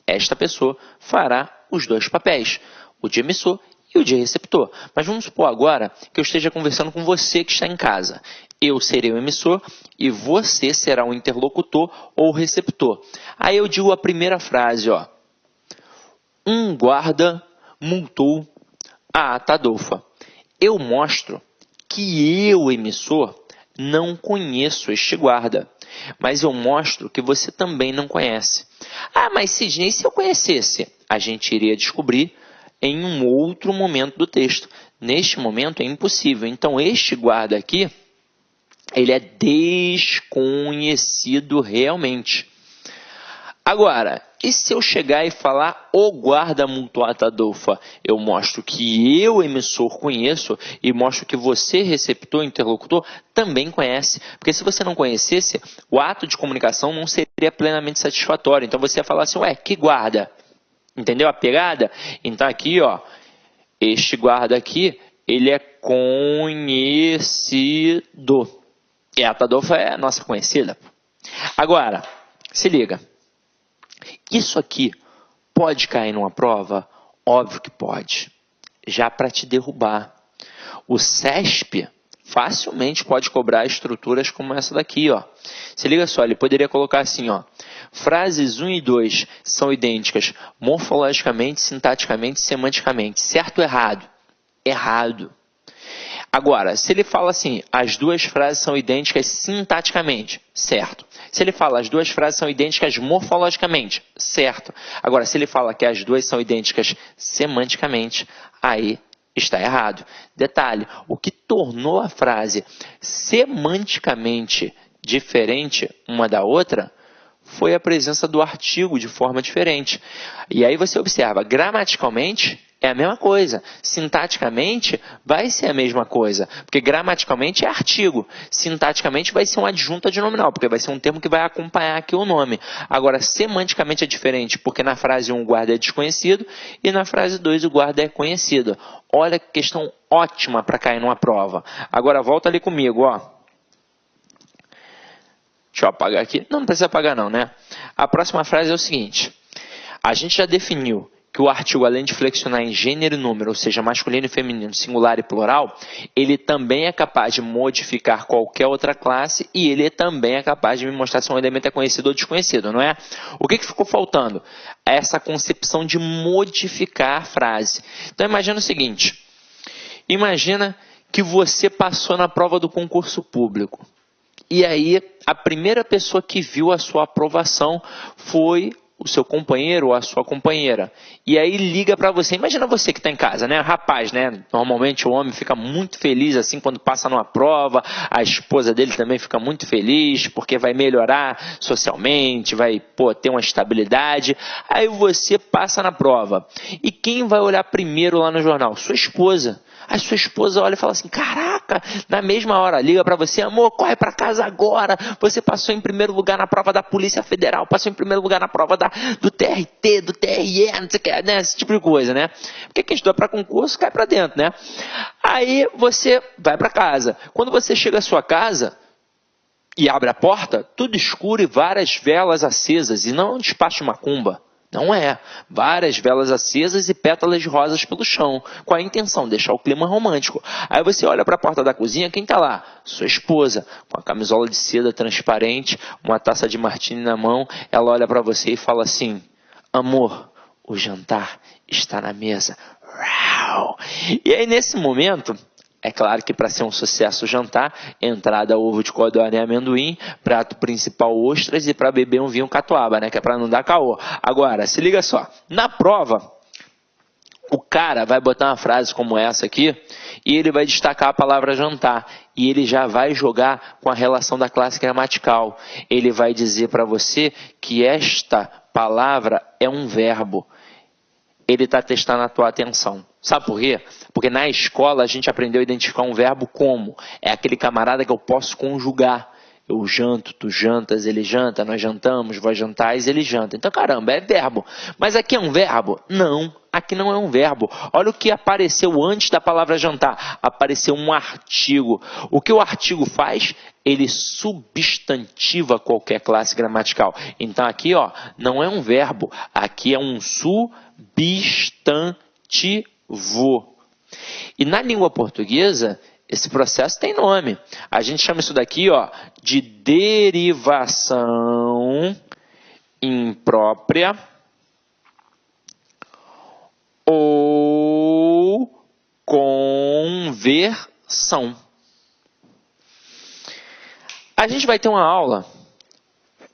esta pessoa fará os dois papéis, o de emissor e o de receptor. Mas vamos supor agora que eu esteja conversando com você que está em casa. Eu serei o emissor e você será o interlocutor ou o receptor. Aí eu digo a primeira frase, ó. Um guarda multou a Tadolfa. Eu mostro que eu, emissor, não conheço este guarda, mas eu mostro que você também não conhece. Ah, mas Sidney, se eu conhecesse? A gente iria descobrir em um outro momento do texto. Neste momento é impossível. Então, este guarda aqui, ele é desconhecido realmente. Agora, e se eu chegar e falar o guarda multou a Tadolfa? Eu mostro que eu, emissor, conheço e mostro que você, receptor, interlocutor, também conhece. Porque se você não conhecesse, o ato de comunicação não seria plenamente satisfatório. Então você ia falar assim, ué, que guarda? Entendeu a pegada? Então aqui, ó, este guarda aqui, ele é conhecido. E a Tadolfa é a nossa conhecida. Agora, se liga. Isso aqui pode cair numa prova? Óbvio que pode. Já para te derrubar. O CESP facilmente pode cobrar estruturas como essa daqui, ó. Se liga só, ele poderia colocar assim, ó. Frases 1 e 2 são idênticas morfologicamente, sintaticamente, semanticamente. Certo ou errado? Errado. Agora, se ele fala assim, as duas frases são idênticas sintaticamente, certo. Se ele fala as duas frases são idênticas morfologicamente, certo. Agora, se ele fala que as duas são idênticas semanticamente, aí está errado. Detalhe, o que tornou a frase semanticamente diferente uma da outra foi a presença do artigo de forma diferente. E aí você observa, gramaticalmente é a mesma coisa, sintaticamente vai ser a mesma coisa, porque gramaticalmente é artigo, sintaticamente vai ser um adjunto adnominal, porque vai ser um termo que vai acompanhar aqui o nome. Agora, semanticamente é diferente, porque na frase 1 o guarda é desconhecido e na frase 2 o guarda é conhecido. Olha que questão ótima para cair numa prova. Agora volta ali comigo, ó. Deixa eu apagar aqui. Não precisa apagar não, né? A próxima frase é o seguinte. A gente já definiu que o artigo, além de flexionar em gênero e número, ou seja, masculino e feminino, singular e plural, ele também é capaz de modificar qualquer outra classe e ele também é capaz de me mostrar se um elemento é conhecido ou desconhecido, não é? O que ficou faltando? Essa concepção de modificar a frase. Então, imagina o seguinte. Imagina que você passou na prova do concurso público. E aí, a primeira pessoa que viu a sua aprovação foi o seu companheiro ou a sua companheira. E aí liga para você. Imagina você que está em casa, né? Rapaz, né? Normalmente o homem fica muito feliz assim quando passa numa prova. A esposa dele também fica muito feliz porque vai melhorar socialmente, vai ter uma estabilidade. Aí você passa na prova. E quem vai olhar primeiro lá no jornal? Sua esposa. A sua esposa olha e fala assim, caraca, na mesma hora, liga para você, amor, corre para casa agora, você passou em primeiro lugar na prova da Polícia Federal, passou em primeiro lugar na prova do TRT, do TRE, não sei o que, né? Esse tipo de coisa, né? Porque quem estuda para concurso cai para dentro, né? Aí você vai para casa. Quando você chega à sua casa e abre a porta, tudo escuro e várias velas acesas, e não um despacho de macumba. Não é. Várias velas acesas e pétalas de rosas pelo chão, com a intenção de deixar o clima romântico. Aí você olha para a porta da cozinha, quem está lá? Sua esposa, com a camisola de seda transparente, uma taça de martini na mão. Ela olha para você e fala assim, amor, o jantar está na mesa. E aí nesse momento... É claro que para ser um sucesso o jantar, entrada ovo de codorna e amendoim, prato principal ostras e para beber um vinho catuaba, né? Que é para não dar caô. Agora, se liga só, na prova, O cara vai botar uma frase como essa aqui e ele vai destacar a palavra jantar. E ele já vai jogar com a relação da classe gramatical. Ele vai dizer para você que esta palavra é um verbo. Ele está testando a tua atenção. Sabe por quê? Porque na escola a gente aprendeu a identificar um verbo como. É aquele camarada que eu posso conjugar. Eu janto, tu jantas, ele janta, nós jantamos, vós jantais, ele janta. Então, caramba, é verbo. Mas aqui é um verbo? Não, aqui não é um verbo. Olha o que apareceu antes da palavra jantar. Apareceu um artigo. O que o artigo faz? Ele substantiva qualquer classe gramatical. Então, aqui, ó, não é um verbo. Aqui é um substantivo. E na língua portuguesa, esse processo tem nome. A gente chama isso daqui, ó, de derivação imprópria ou conversão. A gente vai ter uma aula.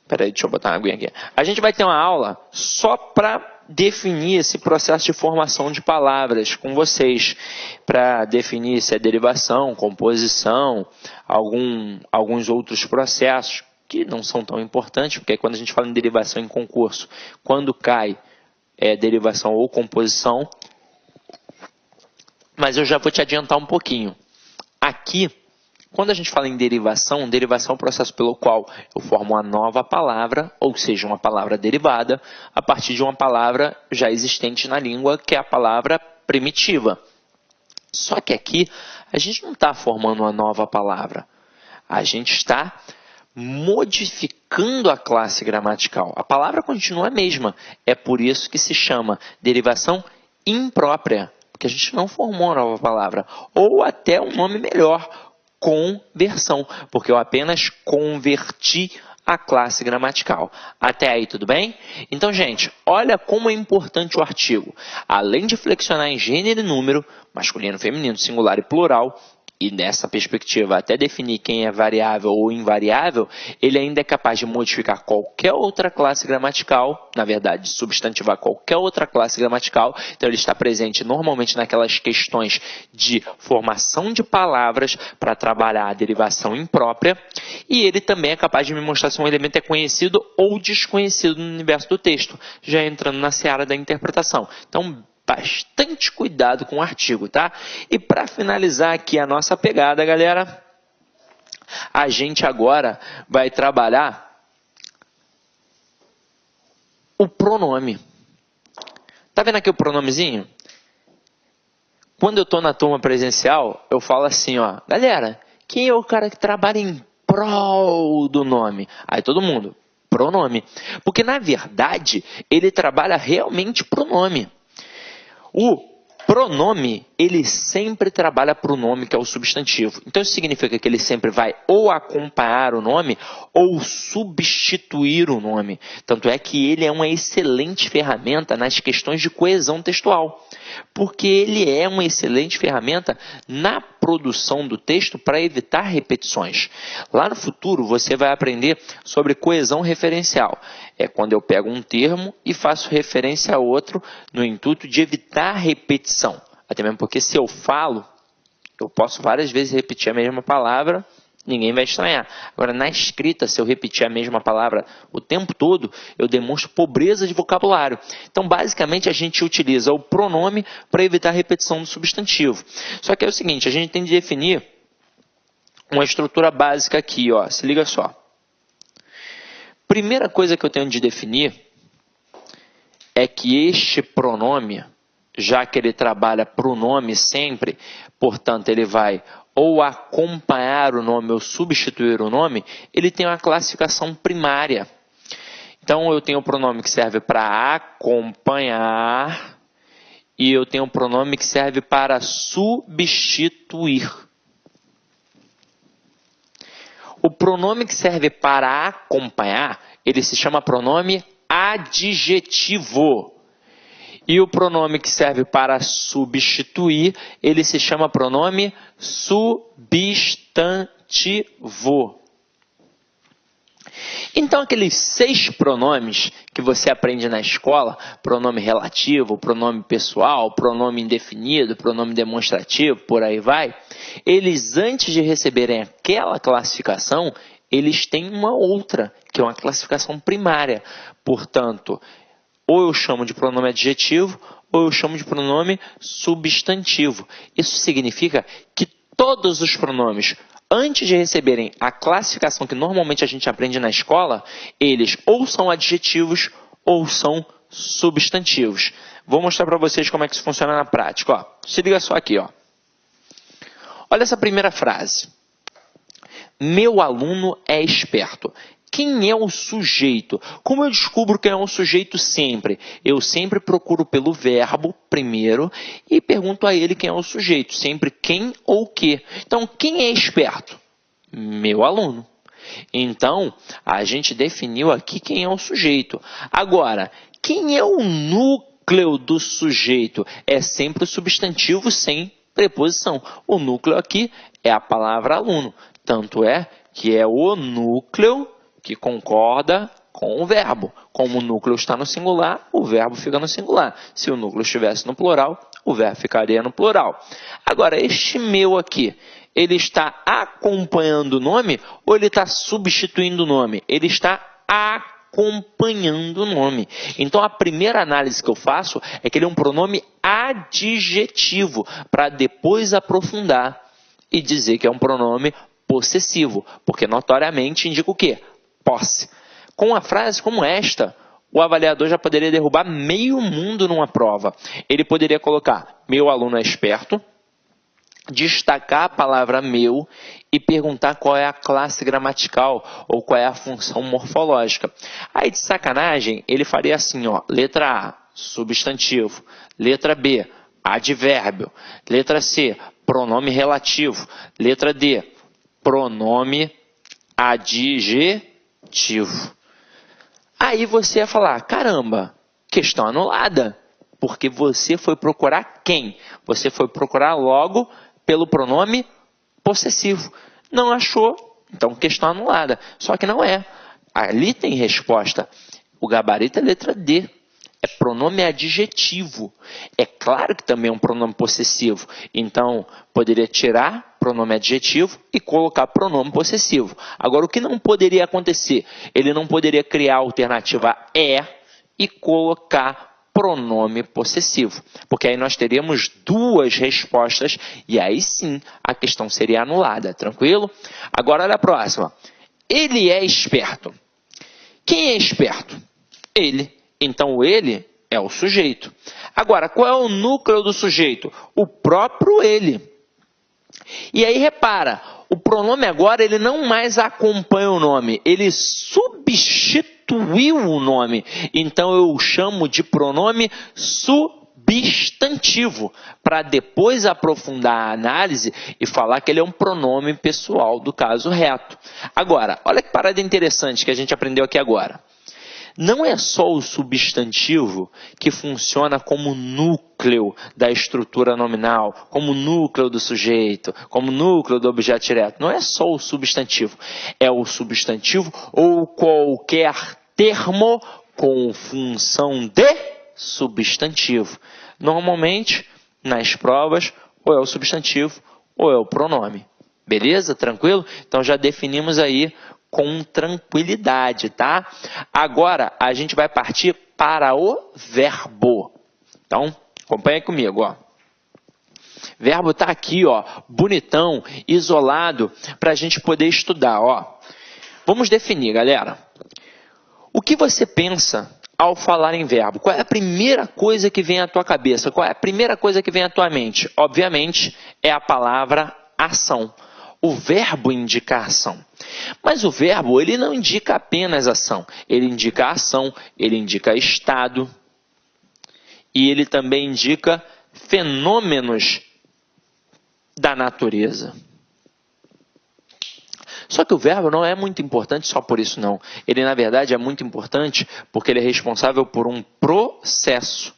Peraí, deixa eu botar uma aguinha aqui. A gente vai ter uma aula só para definir esse processo de formação de palavras com vocês, para definir se é derivação, composição, alguns outros processos que não são tão importantes, porque quando a gente fala em derivação em concurso, quando cai derivação ou composição, mas eu já vou te adiantar um pouquinho. Aqui, quando a gente fala em derivação é um processo pelo qual eu formo uma nova palavra, ou seja, uma palavra derivada, a partir de uma palavra já existente na língua, que é a palavra primitiva. Só que aqui, a gente não está formando uma nova palavra. A gente está modificando a classe gramatical. A palavra continua a mesma. É por isso que se chama derivação imprópria, porque a gente não formou uma nova palavra. Ou até um nome melhor, conversão, porque eu apenas converti a classe gramatical. Até aí, tudo bem? Então, gente, olha como é importante o artigo. Além de flexionar em gênero e número, masculino, feminino, singular e plural, e nessa perspectiva até definir quem é variável ou invariável, ele ainda é capaz de modificar qualquer outra classe gramatical, na verdade, substantivar qualquer outra classe gramatical. Então, ele está presente normalmente naquelas questões de formação de palavras para trabalhar a derivação imprópria, e ele também é capaz de me mostrar se um elemento é conhecido ou desconhecido no universo do texto, já entrando na seara da interpretação. Então, bastante cuidado com o artigo, tá? E para finalizar aqui a nossa pegada, galera, a gente agora vai trabalhar o pronome. Tá vendo aqui o pronomezinho? Quando eu estou na turma presencial, eu falo assim, ó, galera, quem é o cara que trabalha em prol do nome? Aí todo mundo, pronome. Porque na verdade, ele trabalha realmente pronome. O pronome, ele sempre trabalha para o nome, que é o substantivo. Então, isso significa que ele sempre vai ou acompanhar o nome ou substituir o nome. Tanto é que ele é uma excelente ferramenta nas questões de coesão textual. Porque ele é uma excelente ferramenta na produção do texto para evitar repetições. Lá no futuro, você vai aprender sobre coesão referencial. É quando eu pego um termo e faço referência a outro no intuito de evitar repetição. Até mesmo porque se eu falo, eu posso várias vezes repetir a mesma palavra, ninguém vai estranhar. Agora, na escrita, se eu repetir a mesma palavra o tempo todo, eu demonstro pobreza de vocabulário. Então, basicamente, a gente utiliza o pronome para evitar a repetição do substantivo. Só que é o seguinte, a gente tem de definir uma estrutura básica aqui, ó. Se liga só. Primeira coisa que eu tenho de definir é que este pronome, já que ele trabalha para o nome sempre, portanto, ele vai ou acompanhar o nome ou substituir o nome, ele tem uma classificação primária. Então, eu tenho o pronome que serve para acompanhar e eu tenho o pronome que serve para substituir. O pronome que serve para acompanhar, ele se chama pronome adjetivo. E o pronome que serve para substituir, ele se chama pronome substantivo. Então, aqueles 6 pronomes que você aprende na escola, pronome relativo, pronome pessoal, pronome indefinido, pronome demonstrativo, por aí vai, eles, antes de receberem aquela classificação, eles têm uma outra, que é uma classificação primária. Portanto, ou eu chamo de pronome adjetivo, ou eu chamo de pronome substantivo. Isso significa que todos os pronomes, antes de receberem a classificação que normalmente a gente aprende na escola, eles ou são adjetivos ou são substantivos. Vou mostrar para vocês como é que isso funciona na prática. Ó, se liga só aqui. Ó. Olha essa primeira frase. Meu aluno é esperto. Quem é o sujeito? Como eu descubro quem é o sujeito sempre? Eu sempre procuro pelo verbo primeiro e pergunto a ele quem é o sujeito. Sempre quem ou que. Então, quem é esperto? Meu aluno. Então, a gente definiu aqui quem é o sujeito. Agora, quem é o núcleo do sujeito? É sempre o substantivo sem preposição. O núcleo aqui é a palavra aluno. Tanto é que é o núcleo que concorda com o verbo. Como o núcleo está no singular, o verbo fica no singular. Se o núcleo estivesse no plural, o verbo ficaria no plural. Agora, este meu aqui, ele está acompanhando o nome ou ele está substituindo o nome? Ele está acompanhando o nome. Então, a primeira análise que eu faço é que ele é um pronome adjetivo, para depois aprofundar e dizer que é um pronome possessivo, porque notoriamente indica o quê? Posse. Com uma frase como esta, o avaliador já poderia derrubar meio mundo numa prova. Ele poderia colocar, meu aluno é esperto, destacar a palavra meu e perguntar qual é a classe gramatical ou qual é a função morfológica. Aí, de sacanagem, ele faria assim, ó, letra A, substantivo, letra B, advérbio, letra C, pronome relativo, letra D, pronome adjetivo. Aí você ia falar, caramba, questão anulada, porque você foi procurar quem? Você foi procurar logo pelo pronome possessivo. Não achou, então questão anulada. Só que não é. Ali tem resposta. O gabarito é letra D. É pronome adjetivo. É claro que também é um pronome possessivo. Então, poderia tirar pronome adjetivo e colocar pronome possessivo. Agora, o que não poderia acontecer? Ele não poderia criar a alternativa é e colocar pronome possessivo. Porque aí nós teríamos duas respostas e aí sim a questão seria anulada. Tranquilo? Agora, olha a próxima. Ele é esperto. Quem é esperto? Ele. Então, o ele é o sujeito. Agora, qual é o núcleo do sujeito? O próprio ele. E aí, repara, o pronome agora ele não mais acompanha o nome, ele substituiu o nome. Então, eu o chamo de pronome substantivo, para depois aprofundar a análise e falar que ele é um pronome pessoal do caso reto. Agora, olha que parada interessante que a gente aprendeu aqui agora. Não é só o substantivo que funciona como núcleo da estrutura nominal, como núcleo do sujeito, como núcleo do objeto direto. Não é só o substantivo. É o substantivo ou qualquer termo com função de substantivo. Normalmente, nas provas, ou é o substantivo ou é o pronome. Beleza? Tranquilo? Então já definimos aí com tranquilidade, tá? Agora, a gente vai partir para o verbo. Então, acompanha comigo, ó. Verbo tá aqui, ó, bonitão, isolado, para a gente poder estudar, ó. Vamos definir, galera. O que você pensa ao falar em verbo? Qual é a primeira coisa que vem à tua cabeça? Qual é a primeira coisa que vem à tua mente? Obviamente, é a palavra ação. O verbo indica ação. Mas o verbo, ele não indica apenas ação. Ele indica ação, ele indica estado. E ele também indica fenômenos da natureza. Só que o verbo não é muito importante só por isso, não. Ele, na verdade, é muito importante porque ele é responsável por um processo.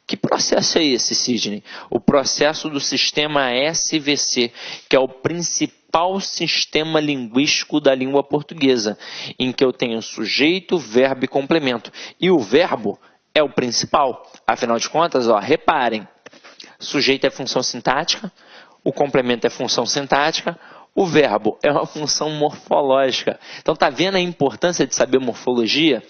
Que processo é esse, Sidney? O processo do sistema SVC, que é o principal principal sistema linguístico da língua portuguesa, em que eu tenho sujeito, verbo e complemento. E o verbo é o principal. Afinal de contas, reparem, sujeito é função sintática, o complemento é função sintática, o verbo é uma função morfológica. Então, tá vendo a importância de saber morfologia?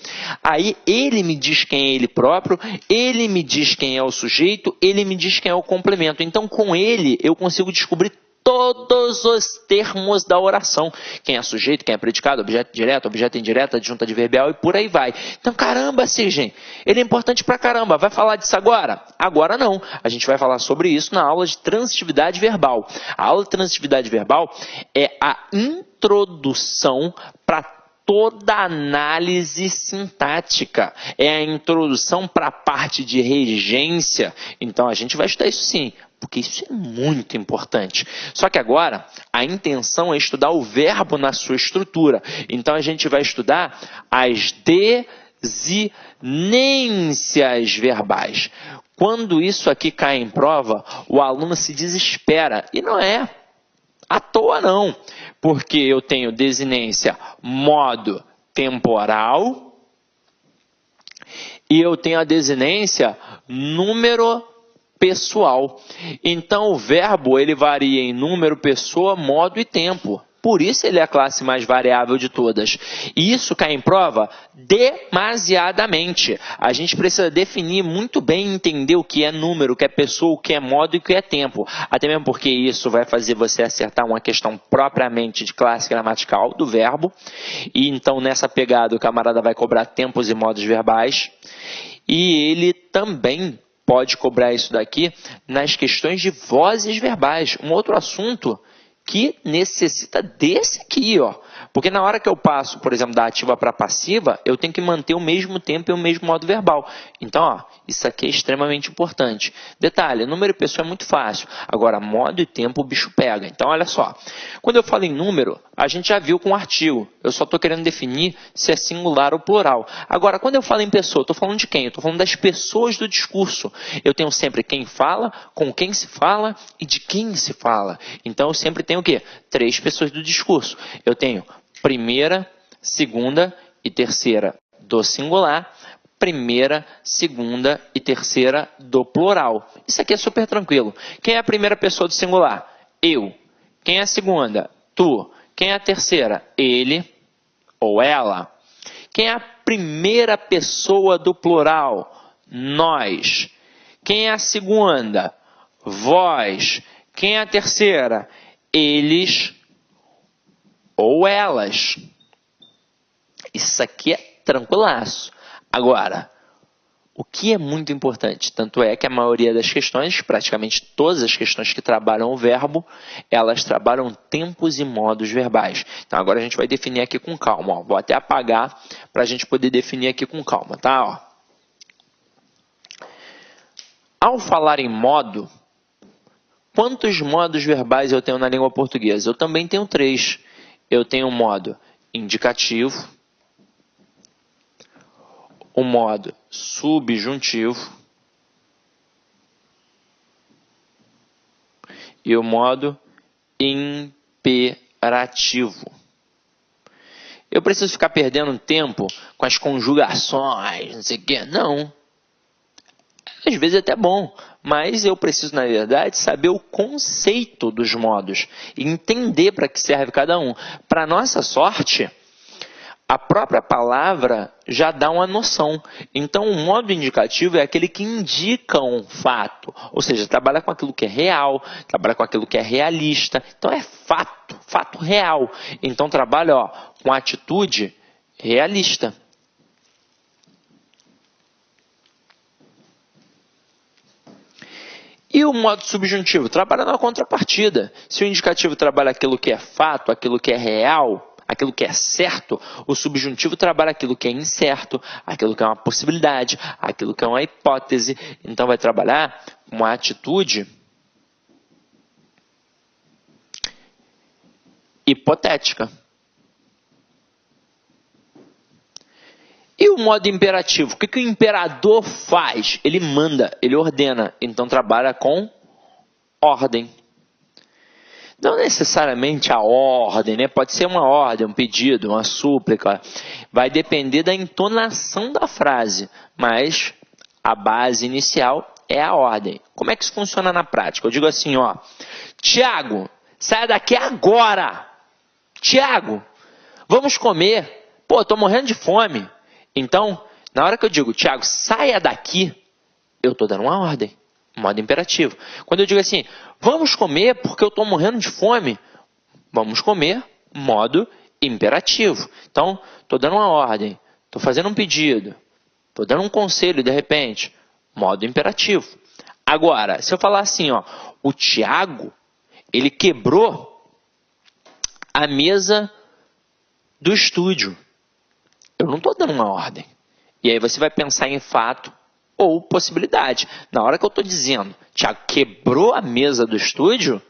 Aí, ele me diz quem é ele próprio, ele me diz quem é o sujeito, ele me diz quem é o complemento. Então, com ele, eu consigo descobrir todos os termos da oração. Quem é sujeito, quem é predicado, objeto direto, objeto indireto, adjunta adverbial e por aí vai. Então, caramba, Sigem, ele é importante pra caramba. Vai falar disso agora? Agora não. A gente vai falar sobre isso na aula de transitividade verbal. A aula de transitividade verbal é a introdução para toda a análise sintática. É a introdução para a parte de regência. Então, a gente vai estudar isso sim, porque isso é muito importante. Só que agora, a intenção é estudar o verbo na sua estrutura. Então, a gente vai estudar as desinências verbais. Quando isso aqui cai em prova, o aluno se desespera. E não é à toa, não. Porque eu tenho desinência modo temporal e eu tenho a desinência número pessoal. Então, o verbo ele varia em número, pessoa, modo e tempo. Por isso ele é a classe mais variável de todas. E isso cai em prova demasiadamente. A gente precisa definir muito bem e entender o que é número, o que é pessoa, o que é modo e o que é tempo. Até mesmo porque isso vai fazer você acertar uma questão propriamente de classe gramatical do verbo. E então, nessa pegada, o camarada vai cobrar tempos e modos verbais. E ele também pode cobrar isso daqui nas questões de vozes verbais. Um outro assunto que necessita desse aqui, Porque na hora que eu passo, por exemplo, da ativa para a passiva, eu tenho que manter o mesmo tempo e o mesmo modo verbal. Então, isso aqui é extremamente importante. Detalhe, número e pessoa é muito fácil. Agora, modo e tempo o bicho pega. Então, olha só. Quando eu falo em número, a gente já viu com o artigo. Eu só estou querendo definir se é singular ou plural. Agora, quando eu falo em pessoa, estou falando de quem? Eu estou falando das pessoas do discurso. Eu tenho sempre quem fala, com quem se fala e de quem se fala. Então, eu sempre tenho o quê? 3 pessoas do discurso. Eu tenho primeira, segunda e terceira do singular, primeira, segunda e terceira do plural. Isso aqui é super tranquilo. Quem é a primeira pessoa do singular? Eu. Quem é a segunda? Tu. Quem é a terceira? Ele ou ela. Quem é a primeira pessoa do plural? Nós. Quem é a segunda? Vós. Quem é a terceira? Eles ou elas. Isso aqui é tranquilaço. Agora, o que é muito importante, tanto é que a maioria das questões, praticamente todas as questões que trabalham o verbo, elas trabalham tempos e modos verbais. Então, agora a gente vai definir aqui com calma. Vou até apagar para a gente poder definir aqui com calma, tá? Ao falar em modo, quantos modos verbais eu tenho na língua portuguesa? Eu também tenho 3. Eu tenho o modo indicativo, o modo subjuntivo e o modo imperativo. Eu preciso ficar perdendo tempo com as conjugações, não sei o quê. Não. Às vezes é até bom, mas eu preciso, na verdade, saber o conceito dos modos e entender para que serve cada um. Para nossa sorte, a própria palavra já dá uma noção. Então, o modo indicativo é aquele que indica um fato, ou seja, trabalha com aquilo que é real, trabalha com aquilo que é realista. Então, é fato real. Então, trabalha com atitude realista. E o modo subjuntivo? Trabalha na contrapartida. Se o indicativo trabalha aquilo que é fato, aquilo que é real, aquilo que é certo, o subjuntivo trabalha aquilo que é incerto, aquilo que é uma possibilidade, aquilo que é uma hipótese. Então, vai trabalhar uma atitude hipotética. E o modo imperativo? O que o imperador faz? Ele manda, ele ordena. Então, trabalha com ordem. Não necessariamente a ordem, né? Pode ser uma ordem, um pedido, uma súplica. Vai depender da entonação da frase, mas a base inicial é a ordem. Como é que isso funciona na prática? Eu digo assim, ó, Tiago, saia daqui agora! Tiago, vamos comer. Pô, tô morrendo de fome. Então, na hora que eu digo, Tiago, saia daqui, eu tô dando uma ordem, modo imperativo. Quando eu digo assim, vamos comer porque eu tô morrendo de fome, vamos comer, modo imperativo. Então, tô dando uma ordem, tô fazendo um pedido, tô dando um conselho de repente, modo imperativo. Agora, se eu falar assim, ó, o Tiago, ele quebrou a mesa do estúdio. Eu não estou dando uma ordem. E aí você vai pensar em fato ou possibilidade. Na hora que eu estou dizendo, Tiago quebrou a mesa do estúdio,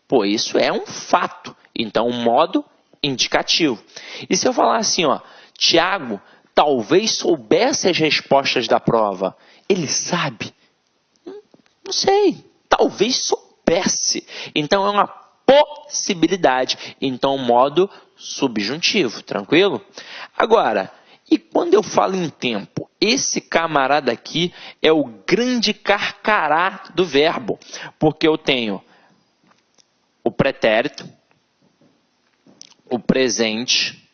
pô, isso é um fato. Então, um modo indicativo. E se eu falar assim, ó, Tiago talvez soubesse as respostas da prova. Ele sabe? Não sei. Talvez soubesse. Então, é uma possibilidade. Então, modo subjuntivo. Tranquilo? Agora, e quando eu falo em tempo? Esse camarada aqui é o grande carcará do verbo. Porque eu tenho o pretérito, o presente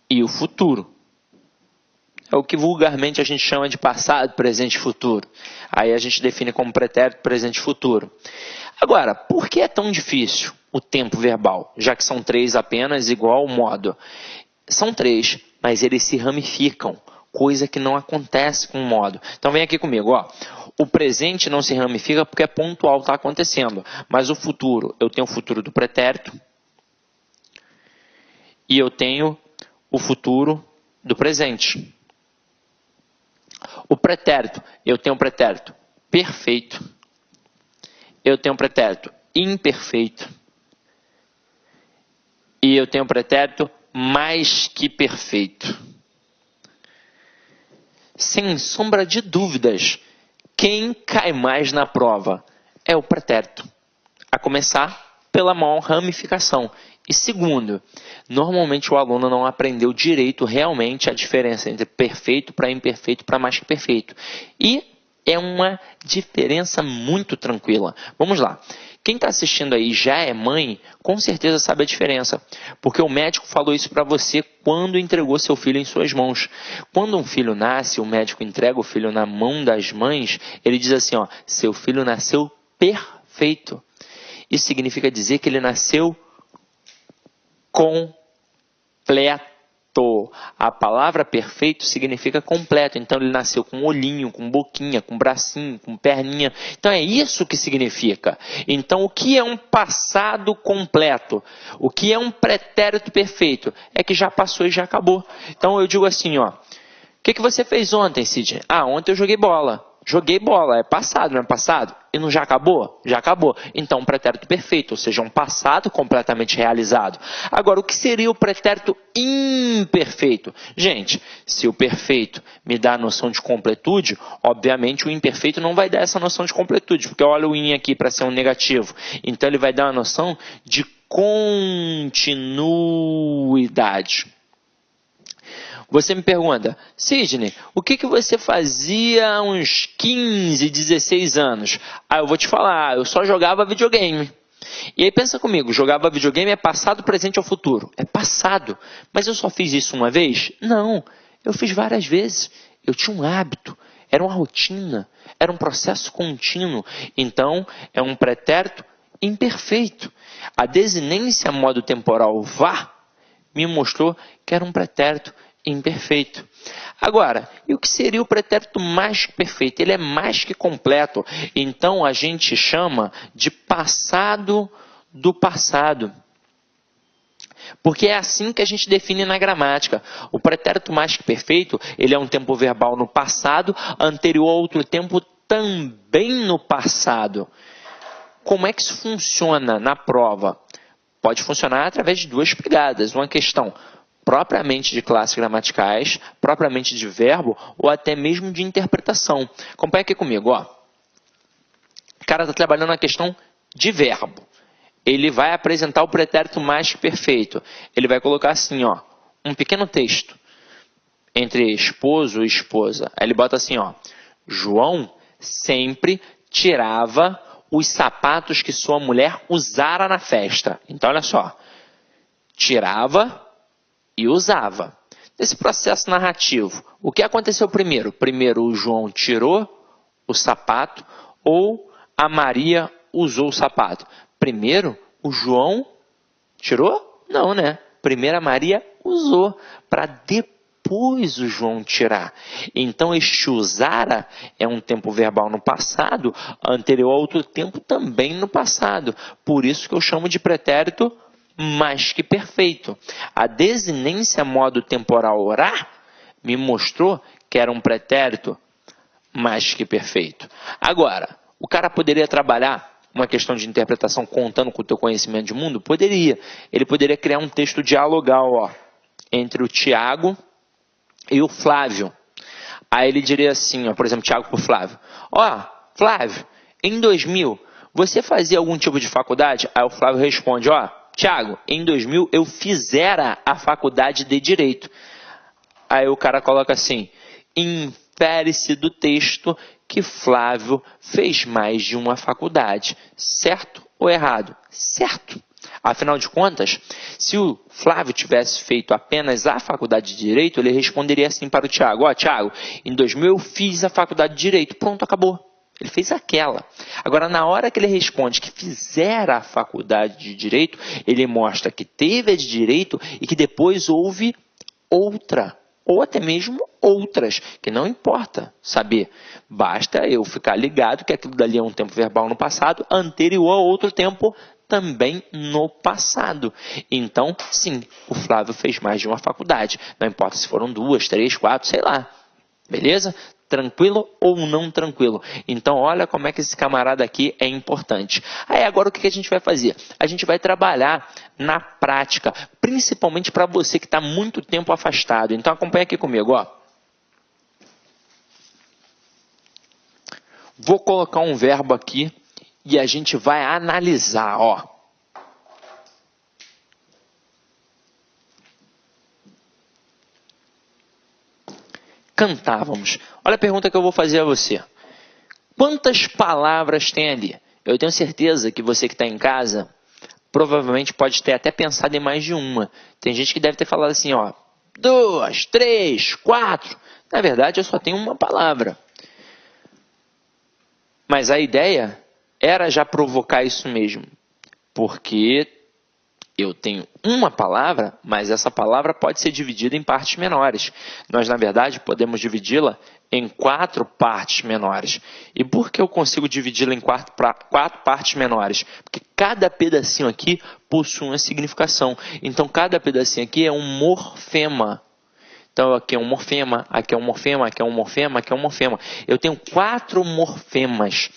e o futuro. É o que vulgarmente a gente chama de passado, presente e futuro. Aí a gente define como pretérito, presente e futuro. Agora, por que é tão difícil o tempo verbal? Já que são 3 apenas, igual o modo. São 3, mas eles se ramificam, coisa que não acontece com o modo. Então vem aqui comigo, ó. O presente não se ramifica porque é pontual, está acontecendo. Mas o futuro, eu tenho o futuro do pretérito e eu tenho o futuro do presente. O pretérito, eu tenho o pretérito perfeito, eu tenho o pretérito imperfeito e eu tenho o pretérito mais que perfeito. Sem sombra de dúvidas, quem cai mais na prova é o pretérito, a começar pela maior ramificação. E segundo, normalmente o aluno não aprendeu direito realmente a diferença entre perfeito para imperfeito para mais que perfeito. E é uma diferença muito tranquila. Vamos lá. Quem está assistindo aí já é mãe, com certeza sabe a diferença. Porque o médico falou isso para você quando entregou seu filho em suas mãos. Quando um filho nasce, o médico entrega o filho na mão das mães, ele diz assim, ó, seu filho nasceu perfeito. Isso significa dizer que ele nasceu completo. A palavra perfeito significa completo. Então ele nasceu com olhinho, com boquinha, com bracinho, com perninha. Então é isso que significa. Então o que é um passado completo? O que é um pretérito perfeito? É que já passou e já acabou. Então eu digo assim, ó. O que você fez ontem, Sidney? Ah, ontem eu joguei bola. Joguei bola, é passado, não é passado? E não já acabou? Já acabou. Então, um pretérito perfeito, ou seja, um passado completamente realizado. Agora, o que seria o pretérito imperfeito? Gente, se o perfeito me dá a noção de completude, obviamente o imperfeito não vai dar essa noção de completude, porque olha o in aqui para ser um negativo. Então, ele vai dar uma noção de continuidade. Você me pergunta, Sidney, o que você fazia há uns 15, 16 anos? Ah, eu vou te falar, eu só jogava videogame. E aí pensa comigo, jogava videogame é passado, presente ou futuro? É passado. Mas eu só fiz isso uma vez? Não, eu fiz várias vezes. Eu tinha um hábito, era uma rotina, era um processo contínuo. Então, é um pretérito imperfeito. A desinência modo temporal vá me mostrou que era um pretérito imperfeito. Agora, e o que seria o pretérito mais que perfeito? Ele é mais que completo. Então, a gente chama de passado do passado. Porque é assim que a gente define na gramática. O pretérito mais que perfeito, ele é um tempo verbal no passado, anterior a outro tempo também no passado. Como é que isso funciona na prova? Pode funcionar através de 2 pegadas. Uma questão propriamente de classes gramaticais, propriamente de verbo, ou até mesmo de interpretação. Acompanha aqui comigo, ó. O cara está trabalhando na questão de verbo. ele vai apresentar o pretérito mais que perfeito. Ele vai colocar assim, ó, um pequeno texto entre esposo e esposa. Aí ele bota assim, ó, João sempre tirava os sapatos que sua mulher usara na festa. Então, olha só, tirava e usava. Nesse processo narrativo, o que aconteceu primeiro? Primeiro o João tirou o sapato ou a Maria usou o sapato? Primeiro o João tirou? Não, né? Primeiro a Maria usou, para depois o João tirar. Então este usara é um tempo verbal no passado, anterior a outro tempo também no passado. Por isso que eu chamo de pretérito mais que perfeito. A desinência modo temporal orar me mostrou que era um pretérito mais que perfeito. Agora, o cara poderia trabalhar uma questão de interpretação contando com o teu conhecimento de mundo? Poderia. Ele poderia criar um texto dialogal, ó, entre o Tiago e o Flávio. Aí ele diria assim, ó, por exemplo, Tiago para o Flávio. Ó, Flávio, em 2000, você fazia algum tipo de faculdade? Aí o Flávio responde, ó, Tiago, em 2000 eu fizera a faculdade de Direito. Aí o cara coloca assim, infere-se do texto que Flávio fez mais de uma faculdade. Certo ou errado? Certo. Afinal de contas, se o Flávio tivesse feito apenas a faculdade de Direito, ele responderia assim para o Tiago, ó, Tiago, em 2000 eu fiz a faculdade de Direito. Pronto, acabou. Ele fez aquela. Agora, na hora que ele responde que fizera a faculdade de Direito, ele mostra que teve a de Direito e que depois houve outra, ou até mesmo outras, que não importa saber. Basta eu ficar ligado que aquilo dali é um tempo verbal no passado, anterior a outro tempo também no passado. Então, sim, o Flávio fez mais de uma faculdade. Não importa se foram 2, 3, 4, sei lá. Beleza? Tranquilo ou não tranquilo? Então, olha como é que esse camarada aqui é importante. Aí, agora o que a gente vai fazer? A gente vai trabalhar na prática, principalmente para você que está muito tempo afastado. Então, acompanha aqui comigo, ó. Vou colocar um verbo aqui e a gente vai analisar, ó. Cantávamos. Olha a pergunta que eu vou fazer a você. Quantas palavras tem ali? Eu tenho certeza que você que está em casa, provavelmente pode ter até pensado em mais de uma. Tem gente que deve ter falado assim, ó, 2, 3, 4. Na verdade, eu só tenho uma palavra. Mas a ideia era já provocar isso mesmo. Porque eu tenho uma palavra, mas essa palavra pode ser dividida em partes menores. Nós, na verdade, podemos dividi-la em 4 partes menores. E por que eu consigo dividi-la em 4 partes menores? Porque cada pedacinho aqui possui uma significação. Então, cada pedacinho aqui é um morfema. Então, aqui é um morfema, aqui é um morfema, aqui é um morfema, aqui é um morfema. Eu tenho 4 morfemas,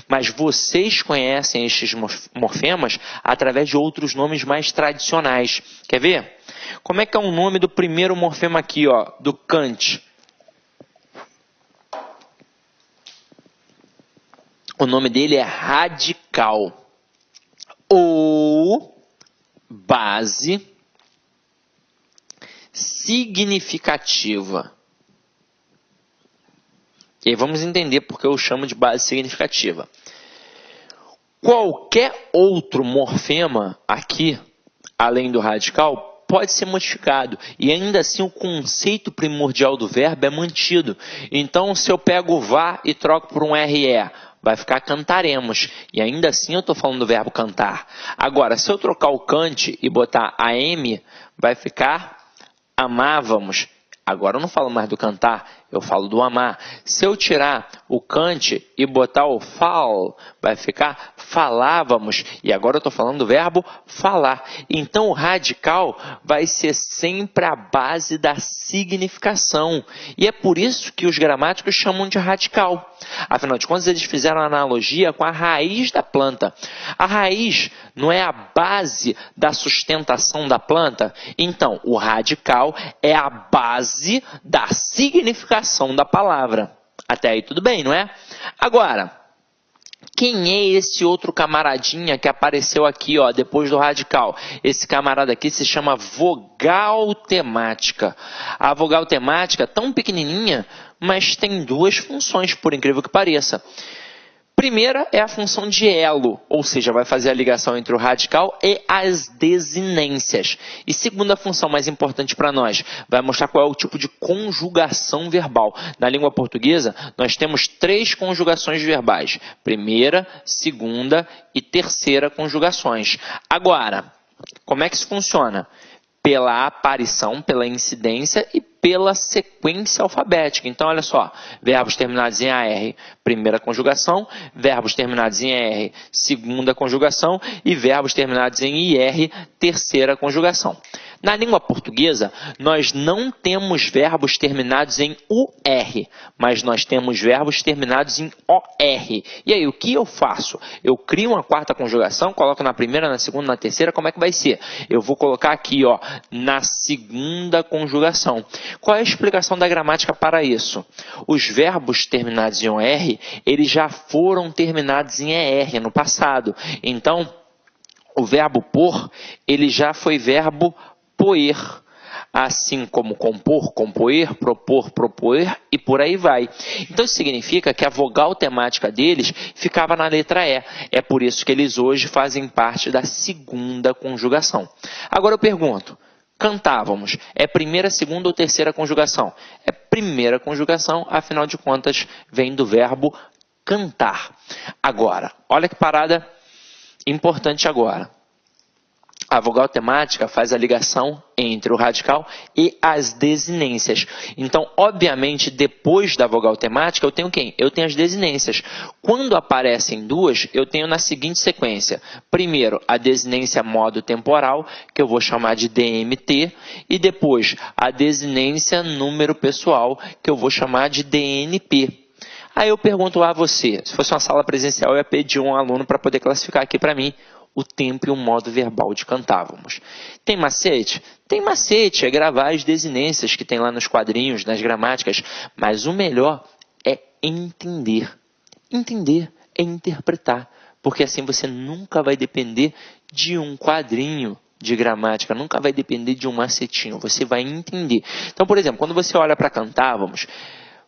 mas vocês conhecem estes morfemas através de outros nomes mais tradicionais. Quer ver? Como é que é o nome do primeiro morfema aqui, ó, do Kant? O nome dele é radical ou base significativa. E aí vamos entender porque eu chamo de base significativa. Qualquer outro morfema aqui, além do radical, pode ser modificado. E ainda assim o conceito primordial do verbo é mantido. Então, se eu pego o vá e troco por um RE, vai ficar cantaremos. E ainda assim eu estou falando do verbo cantar. Agora, se eu trocar o cante e botar AM, vai ficar amávamos. Agora eu não falo mais do cantar, eu falo do amar. Se eu tirar o cante e botar o fal, vai ficar falávamos. E agora eu estou falando do verbo falar. Então o radical vai ser sempre a base da significação. E é por isso que os gramáticos chamam de radical. Afinal de contas, eles fizeram analogia com a raiz da planta. A raiz não é a base da sustentação da planta? Então, o radical é a base da significação da palavra. Até aí tudo bem, não é? Agora, Quem é esse outro camaradinha que apareceu aqui, ó, depois do radical? Esse camarada aqui se chama vogal temática. A vogal temática, tão pequenininha, mas tem duas funções, por incrível que pareça. Primeira é a função de elo, ou seja, vai fazer a ligação entre o radical e as desinências. E segunda função mais importante para nós, vai mostrar qual é o tipo de conjugação verbal. Na língua portuguesa, nós temos 3 conjugações verbais. Primeira, segunda e terceira conjugações. Agora, como é que isso funciona? Pela aparição, pela incidência e pela sequência alfabética. Então, olha só, verbos terminados em AR, primeira conjugação, verbos terminados em ER, segunda conjugação e verbos terminados em IR, terceira conjugação. Na língua portuguesa, nós não temos verbos terminados em UR, mas nós temos verbos terminados em OR. E aí, o que eu faço? Eu crio uma quarta conjugação, coloco na primeira, na segunda, na terceira, como é que vai ser? Eu vou colocar aqui, ó, na segunda conjugação. Qual é a explicação da gramática para isso? Os verbos terminados em OR, eles já foram terminados em ER no passado. Então, o verbo por, ele já foi verbo poer, assim como compor, compoer, propor, propoer e por aí vai. Então isso significa que a vogal temática deles ficava na letra E. É por isso que eles hoje fazem parte da segunda conjugação. Agora eu pergunto, cantávamos, é primeira, segunda ou terceira conjugação? É primeira conjugação, afinal de contas vem do verbo cantar. Agora, olha que parada importante agora. A vogal temática faz a ligação entre o radical e as desinências. Então, obviamente, depois da vogal temática, eu tenho quem? Eu tenho as desinências. Quando aparecem duas, eu tenho na seguinte sequência. Primeiro, a desinência modo temporal, que eu vou chamar de DMT, e depois a desinência número pessoal, que eu vou chamar de DNP. Aí eu pergunto a você, se fosse uma sala presencial, eu ia pedir um aluno para poder classificar aqui para mim o tempo e o modo verbal de cantávamos. Tem macete? Tem macete, é gravar as desinências que tem lá nos quadrinhos, nas gramáticas, mas o melhor é entender. Entender é interpretar, porque assim você nunca vai depender de um quadrinho de gramática, nunca vai depender de um macetinho, você vai entender. Então, por exemplo, quando você olha para cantávamos,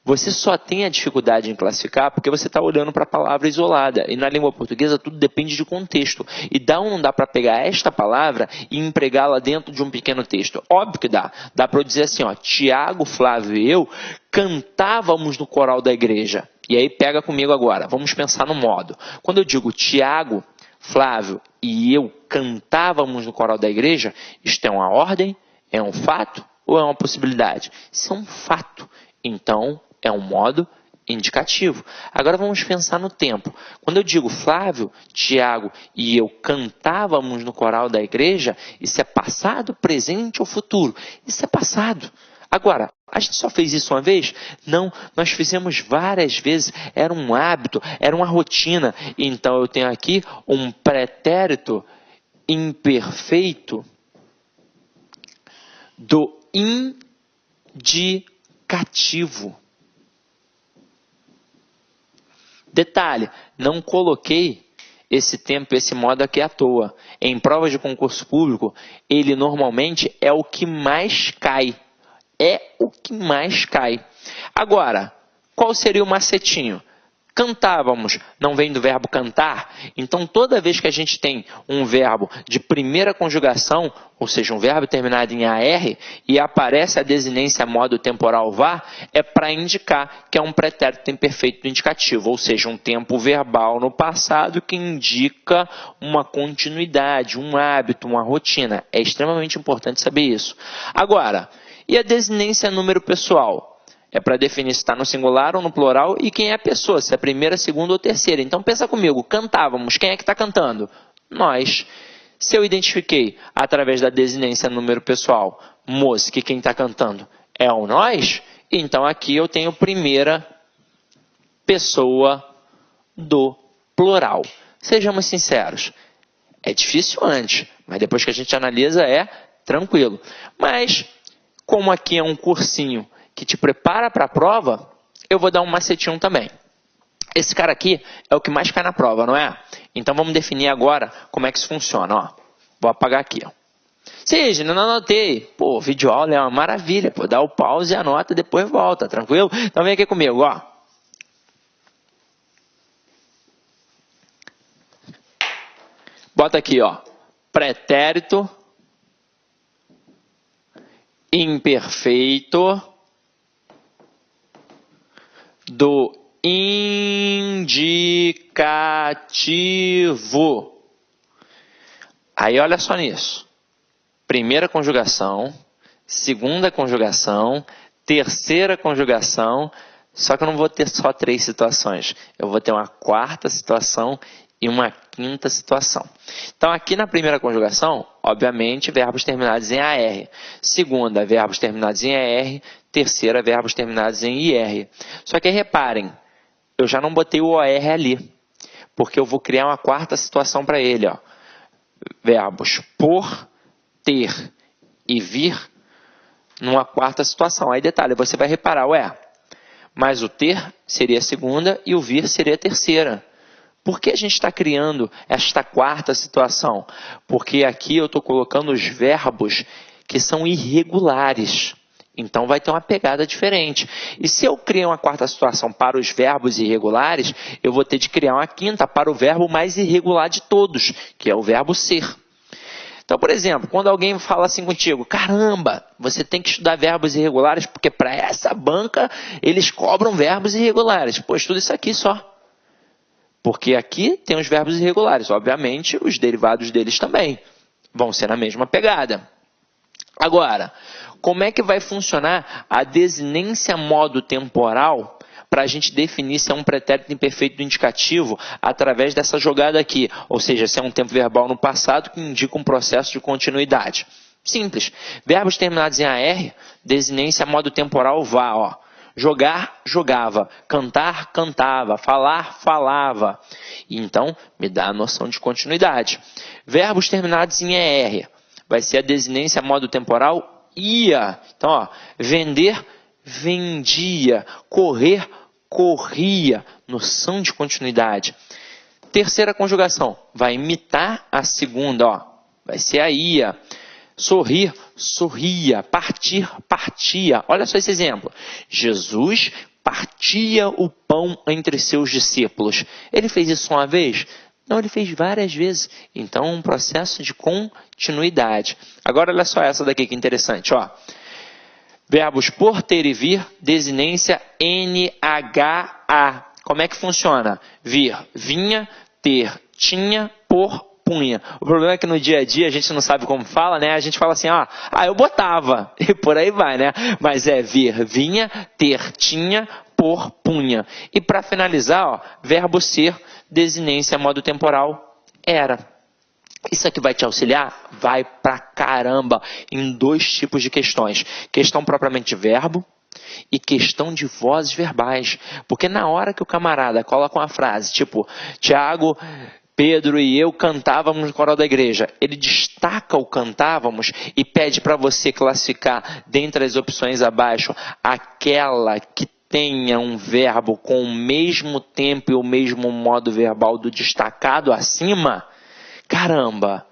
você só tem a dificuldade em classificar porque você está olhando para a palavra isolada. E na língua portuguesa tudo depende de contexto. E dá ou não dá para pegar esta palavra e empregá-la dentro de um pequeno texto? Óbvio que dá. Dá para eu dizer assim, ó, Tiago, Flávio e eu cantávamos no coral da igreja. E aí pega comigo agora, vamos pensar no modo. Quando eu digo Tiago, Flávio e eu cantávamos no coral da igreja, isto é uma ordem, é um fato ou é uma possibilidade? Isso é um fato. Então, é um modo indicativo. Agora vamos pensar no tempo. Quando eu digo Flávio, Tiago e eu cantávamos no coral da igreja, isso é passado, presente ou futuro? Isso é passado. Agora, a gente só fez isso uma vez? Não, nós fizemos várias vezes. Era um hábito, era uma rotina. Então eu tenho aqui um pretérito imperfeito do indicativo. Detalhe, não coloquei esse tempo, esse modo aqui à toa. Em provas de concurso público, ele normalmente é o que mais cai. É o que mais cai. Agora, qual seria o macetinho? Cantávamos, não vem do verbo cantar? Então, toda vez que a gente tem um verbo de primeira conjugação, ou seja, um verbo terminado em AR, e aparece a desinência modo temporal vá, é para indicar que é um pretérito imperfeito do indicativo, ou seja, um tempo verbal no passado que indica uma continuidade, um hábito, uma rotina. É extremamente importante saber isso. Agora, e a desinência número pessoal? É para definir se está no singular ou no plural e quem é a pessoa, se é a primeira, segunda ou terceira. Então pensa comigo, cantávamos, quem é que está cantando? Nós. Se eu identifiquei através da desinência número pessoal, moço, que quem está cantando é o nós, então aqui eu tenho primeira pessoa do plural. Sejamos sinceros, é difícil antes, mas depois que a gente analisa é tranquilo. Mas, como aqui é um cursinho que te prepara para a prova, eu vou dar um macetinho também. Esse cara aqui é o que mais cai na prova, não é? Então vamos definir agora como é que isso funciona. Ó. Vou apagar aqui. Ó. Sim, gente, não anotei. Pô, videoaula é uma maravilha. Pô, dá o pause e anota, depois volta, tranquilo? Então vem aqui comigo, ó. Bota aqui, ó. Pretérito imperfeito do indicativo. Aí olha só nisso. Primeira conjugação, segunda conjugação, terceira conjugação, só que eu não vou ter só 3 situações. Eu vou ter uma quarta situação e uma quinta situação. Então, aqui na primeira conjugação, obviamente, verbos terminados em AR. Segunda, verbos terminados em ER. Terceira, verbos terminados em IR. Só que reparem, eu já não botei o OR ali, porque eu vou criar uma quarta situação para ele. Ó. Verbos por, ter e vir numa quarta situação. Aí detalhe, você vai reparar, mas o ter seria a segunda e o vir seria a terceira. Por que a gente está criando esta quarta situação? Porque aqui eu estou colocando os verbos que são irregulares. Então vai ter uma pegada diferente. E se eu criar uma quarta situação para os verbos irregulares, eu vou ter de criar uma quinta para o verbo mais irregular de todos, que é o verbo ser. Então, por exemplo, quando alguém fala assim contigo, caramba, você tem que estudar verbos irregulares, porque para essa banca eles cobram verbos irregulares. Pô, estuda isso aqui só. Porque aqui tem os verbos irregulares. Obviamente, os derivados deles também vão ser na mesma pegada. Agora, como é que vai funcionar a desinência modo temporal para a gente definir se é um pretérito imperfeito do indicativo através dessa jogada aqui? Ou seja, se é um tempo verbal no passado que indica um processo de continuidade. Simples. Verbos terminados em AR, desinência modo temporal vá, ó. Jogar, jogava. Cantar, cantava. Falar, falava. Então, me dá a noção de continuidade. Verbos terminados em ER. Vai ser a desinência modo temporal ia. Então, ó, vender, vendia. Correr, corria. Noção de continuidade. Terceira conjugação. Vai imitar a segunda, ó. Vai ser a ia. Sorrir, sorria. Partir, partia. Olha só esse exemplo. Jesus partia o pão entre seus discípulos. Ele fez isso uma vez? Não, ele fez várias vezes. Então, um processo de continuidade. Agora, olha só essa daqui que interessante. Ó. Verbos por, ter e vir, desinência NHA. Como é que funciona? Vir, vinha, ter, tinha, por, punha. O problema é que no dia a dia a gente não sabe como fala, né? A gente fala assim, eu botava, e por aí vai, né? Mas é vir, vinha, ter, tinha, por, punha. E para finalizar, ó, verbo ser, desinência, modo temporal, era. Isso aqui vai te auxiliar? Vai pra caramba em 2 tipos de questões. Questão propriamente de verbo e questão de vozes verbais. Porque na hora que o camarada coloca uma frase, tipo, Tiago, Pedro e eu cantávamos no coral da igreja. Ele destaca o cantávamos e pede para você classificar dentre as opções abaixo aquela que tenha um verbo com o mesmo tempo e o mesmo modo verbal do destacado acima. Caramba,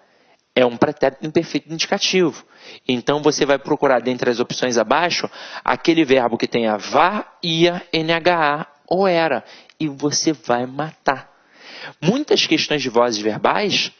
é um pretérito imperfeito indicativo. Então você vai procurar dentre as opções abaixo aquele verbo que tenha vá, ia, NHA ou era. E você vai matar. Muitas questões de vozes verbais,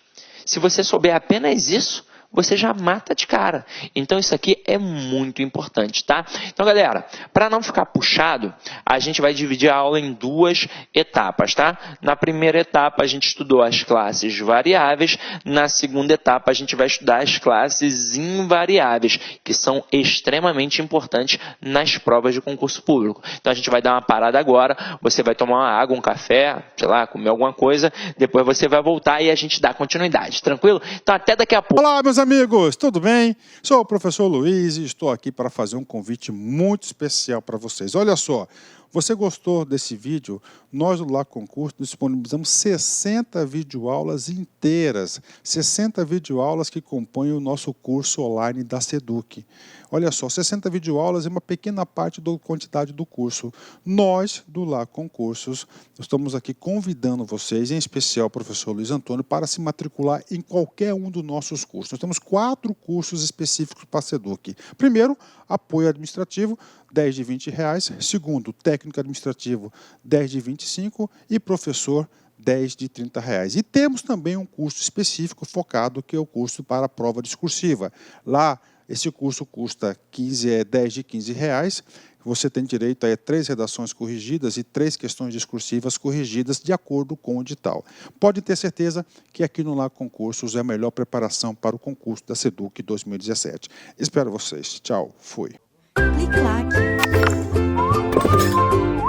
se você souber apenas isso, você já mata de cara. Então isso aqui é muito importante, tá? Então, galera, para não ficar puxado, a gente vai dividir a aula em 2 etapas, tá? Na primeira etapa, a gente estudou as classes variáveis. Na segunda etapa, a gente vai estudar as classes invariáveis, que são extremamente importantes nas provas de concurso público. Então, a gente vai dar uma parada agora. Você vai tomar uma água, um café, sei lá, comer alguma coisa. Depois você vai voltar e a gente dá continuidade. Tranquilo? Então, até daqui a pouco. Olá, meus amigos, tudo bem? Sou o professor Luiz e estou aqui para fazer um convite muito especial para vocês. Olha só, Você gostou desse vídeo? Nós do Lá Concurso disponibilizamos 60 videoaulas inteiras, 60 videoaulas que compõem o nosso curso online da Seduc. Olha só, 60 videoaulas é uma pequena parte da quantidade do curso. Nós do Lá Concursos estamos aqui convidando vocês, em especial o professor Luiz Antônio, para se matricular em qualquer um dos nossos cursos. Nós temos 4 cursos específicos para a Seduc. Primeiro, apoio administrativo, 10 de R$20. Segundo, técnico administrativo, 10 de R$25 e professor, 10 de R$30. E temos também um curso específico focado, que é o curso para a prova discursiva. Lá, esse curso custa 10 de R$15. Você tem direito a 3 redações corrigidas e 3 questões discursivas corrigidas de acordo com o edital. Pode ter certeza que aqui no Lá Concursos é a melhor preparação para o concurso da Seduc 2017. Espero vocês. Tchau. Fui. Clique lá.